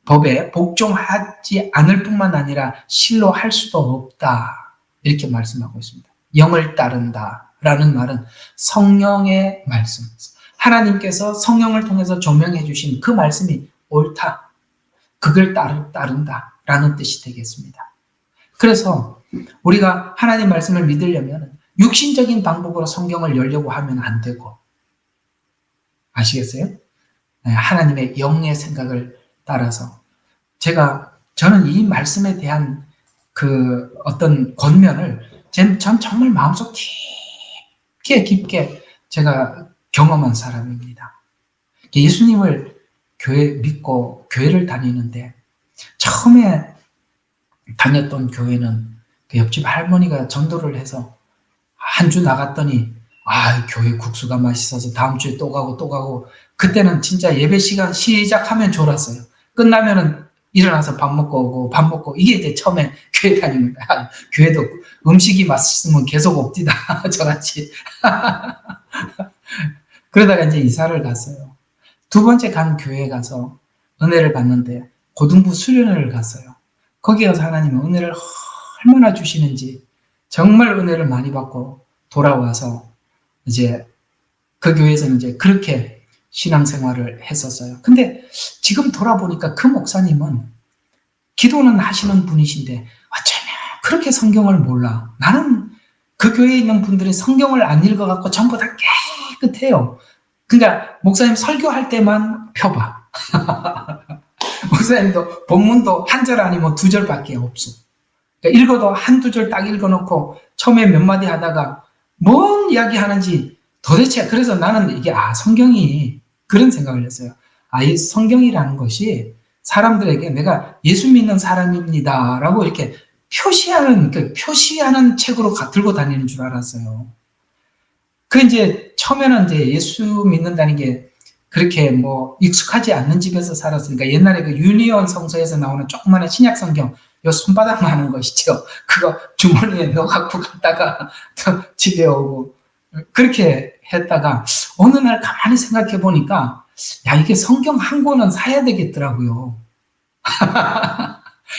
법에 복종하지 않을 뿐만 아니라 실로 할 수도 없다. 이렇게 말씀하고 있습니다. 영을 따른다 라는 말은 성령의 말씀, 하나님께서 성령을 통해서 조명해 주신 그 말씀이 옳다, 그걸 따른다 라는 뜻이 되겠습니다. 그래서 우리가 하나님 말씀을 믿으려면 육신적인 방법으로 성경을 열려고 하면 안 되고, 아시겠어요? 하나님의 영의 생각을 따라서 저는 이 말씀에 대한 그 어떤 권면을 전 정말 마음속 깊게 제가 경험한 사람입니다. 예수님을 믿고 교회를 다니는데 처음에 다녔던 교회는 그 옆집 할머니가 전도를 해서 한 주 나갔더니 교회 국수가 맛있어서 다음 주에 또 가고 그때는 진짜 예배 시간 시작하면 졸았어요. 끝나면은 일어나서 밥 먹고 이게 이제 처음에 교회 다닙니다. 교회도 음식이 맛있으면 계속 옵디다 저같이. 그러다가 이제 이사를 갔어요. 두 번째 간 교회에 가서 은혜를 받는데 고등부 수련회를 갔어요. 거기 가서 하나님은 은혜를 얼마나 주시는지 정말 은혜를 많이 받고 돌아와서 이제 그 교회에서는 이제 그렇게 신앙생활을 했었어요. 근데 지금 돌아보니까 그 목사님은 기도는 하시는 분이신데 어쩌면 그렇게 성경을 몰라. 나는 그 교회에 있는 분들이 성경을 안 읽어갖고 전부 다 깨끗해요. 그러니까 목사님 설교할 때만 펴봐. 목사님도 본문도 한 절 아니면 두 절밖에 없어. 그러니까 읽어도 한두 절 딱 읽어놓고 처음에 몇 마디 하다가 뭔 이야기 하는지 도대체, 그래서 나는 이게 성경이, 그런 생각을 했어요. 이 성경이라는 것이 사람들에게 내가 예수 믿는 사람입니다 라고 이렇게 표시하는 책으로 들고 다니는 줄 알았어요. 이제 처음에는 이제 예수 믿는다는 게 그렇게 뭐 익숙하지 않는 집에서 살았으니까 옛날에 그 유니온 성서에서 나오는 조그마한 신약 성경, 요 손바닥만 하는 것이죠. 그거 주머니에 넣어갖고 갔다가 집에 오고 그렇게 했다가 어느 날 가만히 생각해 보니까 이게 성경 한 권은 사야 되겠더라고요.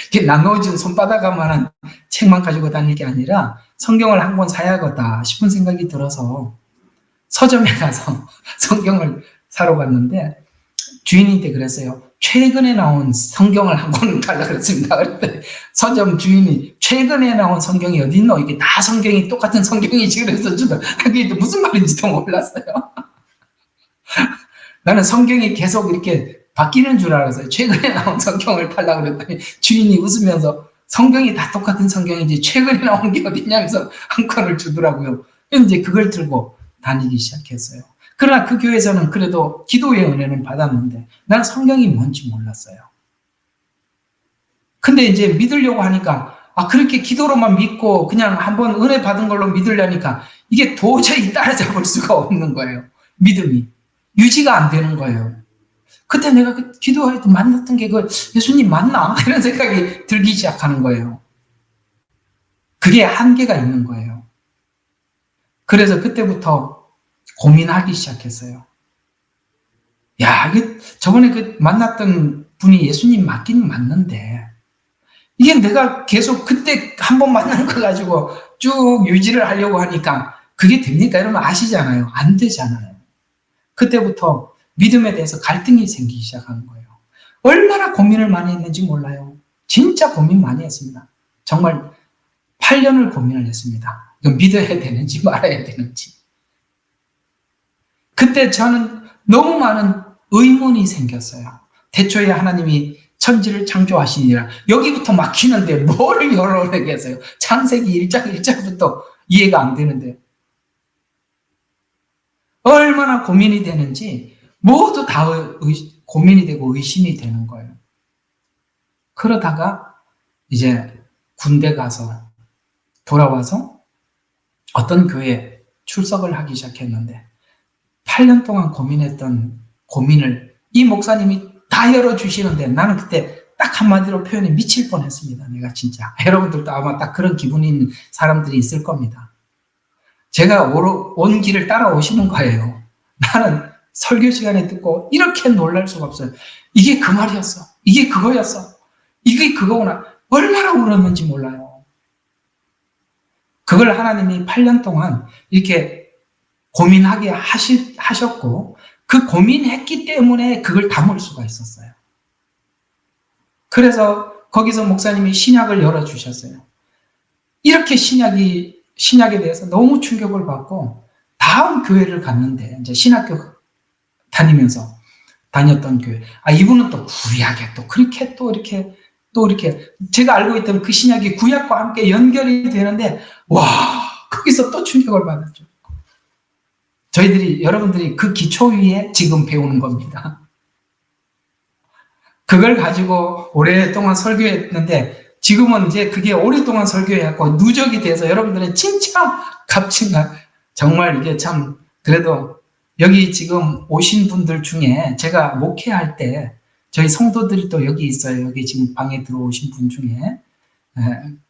이게 나눠진 손바닥만한 책만 가지고 다닐 게 아니라 성경을 한 권 사야겠다 싶은 생각이 들어서 서점에 가서 성경을 사러 갔는데 주인한테 그랬어요. 최근에 나온 성경을 한 권 달라 그랬습니다. 그랬더니 서점 주인이 최근에 나온 성경이 어디 있노? 이게 다 성경이 똑같은 성경이지. 그래서 그게 무슨 말인지도 몰랐어요. 나는 성경이 계속 이렇게 바뀌는 줄 알았어요. 최근에 나온 성경을 팔라고 그랬더니 주인이 웃으면서 성경이 다 똑같은 성경이지 최근에 나온 게 어디냐면서 한 권을 주더라고요. 이제 그걸 들고 다니기 시작했어요. 그러나 그 교회에서는 그래도 기도의 은혜는 받았는데 난 성경이 뭔지 몰랐어요. 근데 이제 믿으려고 하니까 그렇게 기도로만 믿고 그냥 한번 은혜 받은 걸로 믿으려니까 이게 도저히 따라잡을 수가 없는 거예요. 믿음이 유지가 안 되는 거예요. 그때 내가 기도할 때 만났던 게 예수님 맞나? 이런 생각이 들기 시작하는 거예요. 그게 한계가 있는 거예요. 그래서 그때부터 고민하기 시작했어요. 저번에 만났던 분이 예수님 맞긴 맞는데 이게 내가 계속 그때 한 번 만난 거 가지고 쭉 유지를 하려고 하니까 그게 됩니까? 이러면 아시잖아요. 안 되잖아요. 그때부터 믿음에 대해서 갈등이 생기기 시작하는 거예요. 얼마나 고민을 많이 했는지 몰라요. 진짜 고민 많이 했습니다. 정말 8년을 고민을 했습니다. 믿어야 되는지 말아야 되는지. 그때 저는 너무 많은 의문이 생겼어요. 태초에 하나님이 천지를 창조하시니라. 여기부터 막히는데 뭘 열어내겠어요. 창세기 1장 1절부터 이해가 안 되는데. 얼마나 고민이 되는지 모두 다 고민이 되고 의심이 되는 거예요. 그러다가 이제 군대 가서 돌아와서 어떤 교회에 출석을 하기 시작했는데 8년 동안 고민했던 고민을 이 목사님이 다 열어주시는데 나는 그때 딱 한마디로 표현해 미칠 뻔했습니다. 내가 진짜. 여러분들도 아마 딱 그런 기분인 사람들이 있을 겁니다. 제가 온 길을 따라오시는 거예요. 나는 설교 시간에 듣고 이렇게 놀랄 수가 없어요. 이게 그 말이었어. 이게 그거였어. 이게 그거구나. 얼마나 울었는지 몰라요. 그걸 하나님이 8년 동안 이렇게 고민하게 하셨고 그 고민했기 때문에 그걸 담을 수가 있었어요. 그래서 거기서 목사님이 신약을 열어주셨어요. 이렇게 신약에 대해서 너무 충격을 받고 다음 교회를 갔는데 이제 신학교 다녔던 교회. 이분은 또 구약에 또 그렇게 또 이렇게 제가 알고 있던 그 신약이 구약과 함께 연결이 되는데 와 거기서 또 충격을 받았죠. 여러분들이 그 기초 위에 지금 배우는 겁니다. 그걸 가지고 오랫동안 설교했는데 지금은 이제 그게 오랫동안 설교해갖고 누적이 돼서 여러분들은 진짜 값진가 정말 이게 참 그래도 여기 지금 오신 분들 중에 제가 목회할 때 저희 성도들이 또 여기 있어요. 여기 지금 방에 들어오신 분 중에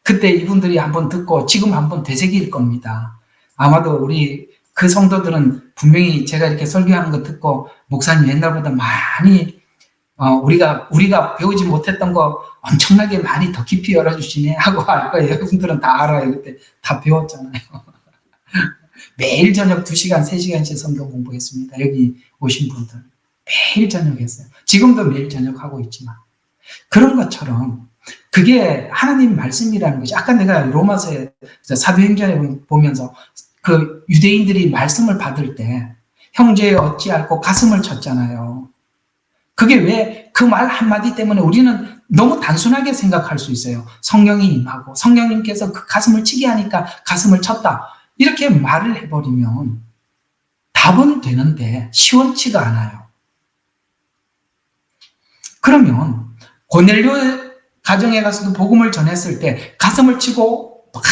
그때 이분들이 한번 듣고 지금 한번 되새길 겁니다. 아마도 우리 그 성도들은 분명히 제가 이렇게 설교하는 거 듣고 목사님 옛날보다 많이 우리가 배우지 못했던 거 엄청나게 많이 더 깊이 열어주시네 하고 할 거예요. 여러분들은 다 알아요. 그때 다 배웠잖아요. 매일 저녁 2시간, 3시간씩 성경 공부했습니다. 여기 오신 분들. 매일 저녁 했어요. 지금도 매일 저녁 하고 있지만. 그런 것처럼 그게 하나님 말씀이라는 것이 아까 내가 로마서의 사도행전에 보면서 그 유대인들이 말씀을 받을 때 형제 어찌할꼬 가슴을 쳤잖아요. 그게 왜 그 말 한마디 때문에 우리는 너무 단순하게 생각할 수 있어요. 성령이 임하고 성령님께서 그 가슴을 치게 하니까 가슴을 쳤다. 이렇게 말을 해버리면 답은 되는데 시원치가 않아요. 그러면 고넬료 가정에 가서도 복음을 전했을 때 가슴을 치고 막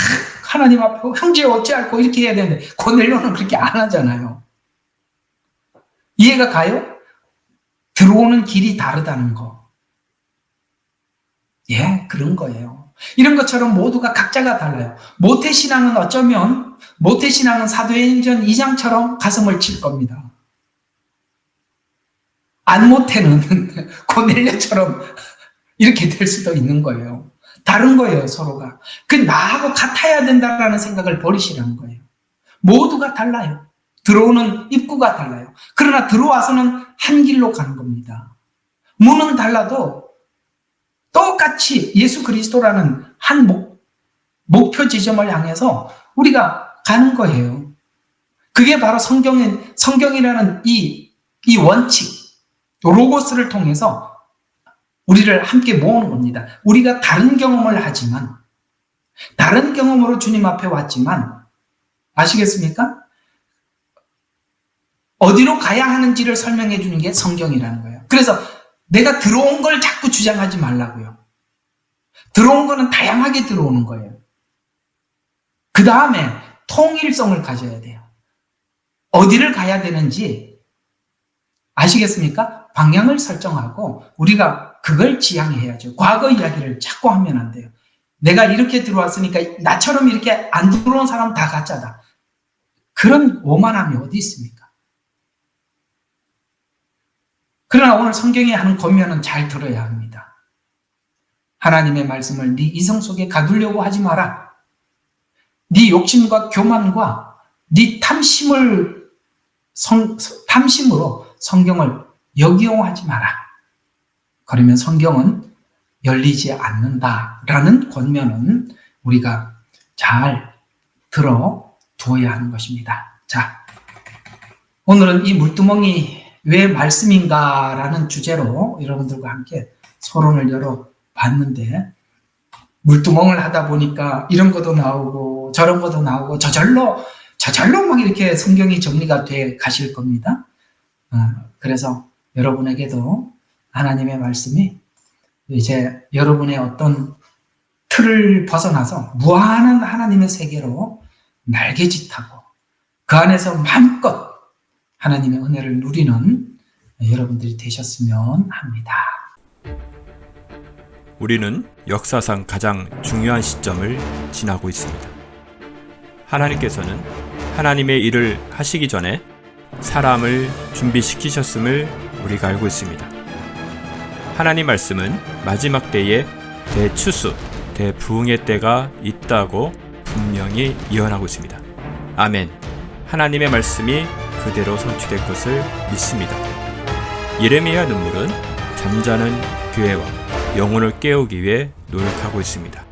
하나님 앞에 형제 어찌할꼬 이렇게 해야 되는데 고넬료는 그렇게 안 하잖아요. 이해가 가요? 들어오는 길이 다르다는 거. 예, 그런 거예요. 이런 것처럼 모두가 각자가 달라요. 모태신앙은 어쩌면 모태신앙은 사도행전 2장처럼 가슴을 칠 겁니다. 안 모태는 고넬료처럼 이렇게 될 수도 있는 거예요. 다른 거예요, 서로가. 그 나하고 같아야 된다라는 생각을 버리시라는 거예요. 모두가 달라요. 들어오는 입구가 달라요. 그러나 들어와서는 한 길로 가는 겁니다. 문은 달라도 똑같이 예수 그리스도라는 한 목표 지점을 향해서 우리가 가는 거예요. 그게 바로 성경이라는 이 원칙, 로고스를 통해서 우리를 함께 모으는 겁니다. 우리가 다른 경험을 하지만, 다른 경험으로 주님 앞에 왔지만, 아시겠습니까? 어디로 가야 하는지를 설명해 주는 게 성경이라는 거예요. 그래서 내가 들어온 걸 자꾸 주장하지 말라고요. 들어온 거는 다양하게 들어오는 거예요. 그 다음에 통일성을 가져야 돼요. 어디를 가야 되는지 아시겠습니까? 방향을 설정하고 우리가 그걸 지향해야죠. 과거 이야기를 자꾸 하면 안 돼요. 내가 이렇게 들어왔으니까 나처럼 이렇게 안 들어온 사람 다 가짜다. 그런 오만함이 어디 있습니까? 그러나 오늘 성경이 하는 권면은 잘 들어야 합니다. 하나님의 말씀을 네 이성 속에 가두려고 하지 마라. 네 욕심과 교만과 네 탐심으로 성경을 역이용하지 마라. 그러면 성경은 열리지 않는다라는 권면은 우리가 잘 들어두어야 하는 것입니다. 자, 오늘은 이 물두멍이 왜 말씀인가라는 주제로 여러분들과 함께 토론을 열어봤는데 물두멍을 하다 보니까 이런 것도 나오고 저런 것도 나오고 저절로 막 이렇게 성경이 정리가 돼 가실 겁니다. 그래서 여러분에게도 하나님의 말씀이 이제 여러분의 어떤 틀을 벗어나서 무한한 하나님의 세계로 날개짓하고 그 안에서 마음껏 하나님의 은혜를 누리는 여러분들이 되셨으면 합니다. 우리는 역사상 가장 중요한 시점을 지나고 있습니다. 하나님께서는 하나님의 일을 하시기 전에 사람을 준비시키셨음을 우리가 알고 있습니다. 하나님 말씀은 마지막 때에 대추수, 대부흥의 때가 있다고 분명히 예언하고 있습니다. 아멘. 하나님의 말씀이 그대로 성취될 것을 믿습니다. 예레미야 눈물은 잠자는 교회와 영혼을 깨우기 위해 노력하고 있습니다.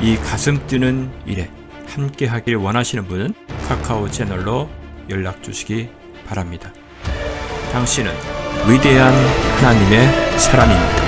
이 가슴 뛰는 일에 함께 하길 원하시는 분은 카카오 채널로 연락 주시기 바랍니다. 당신은 위대한 하나님의 사람입니다.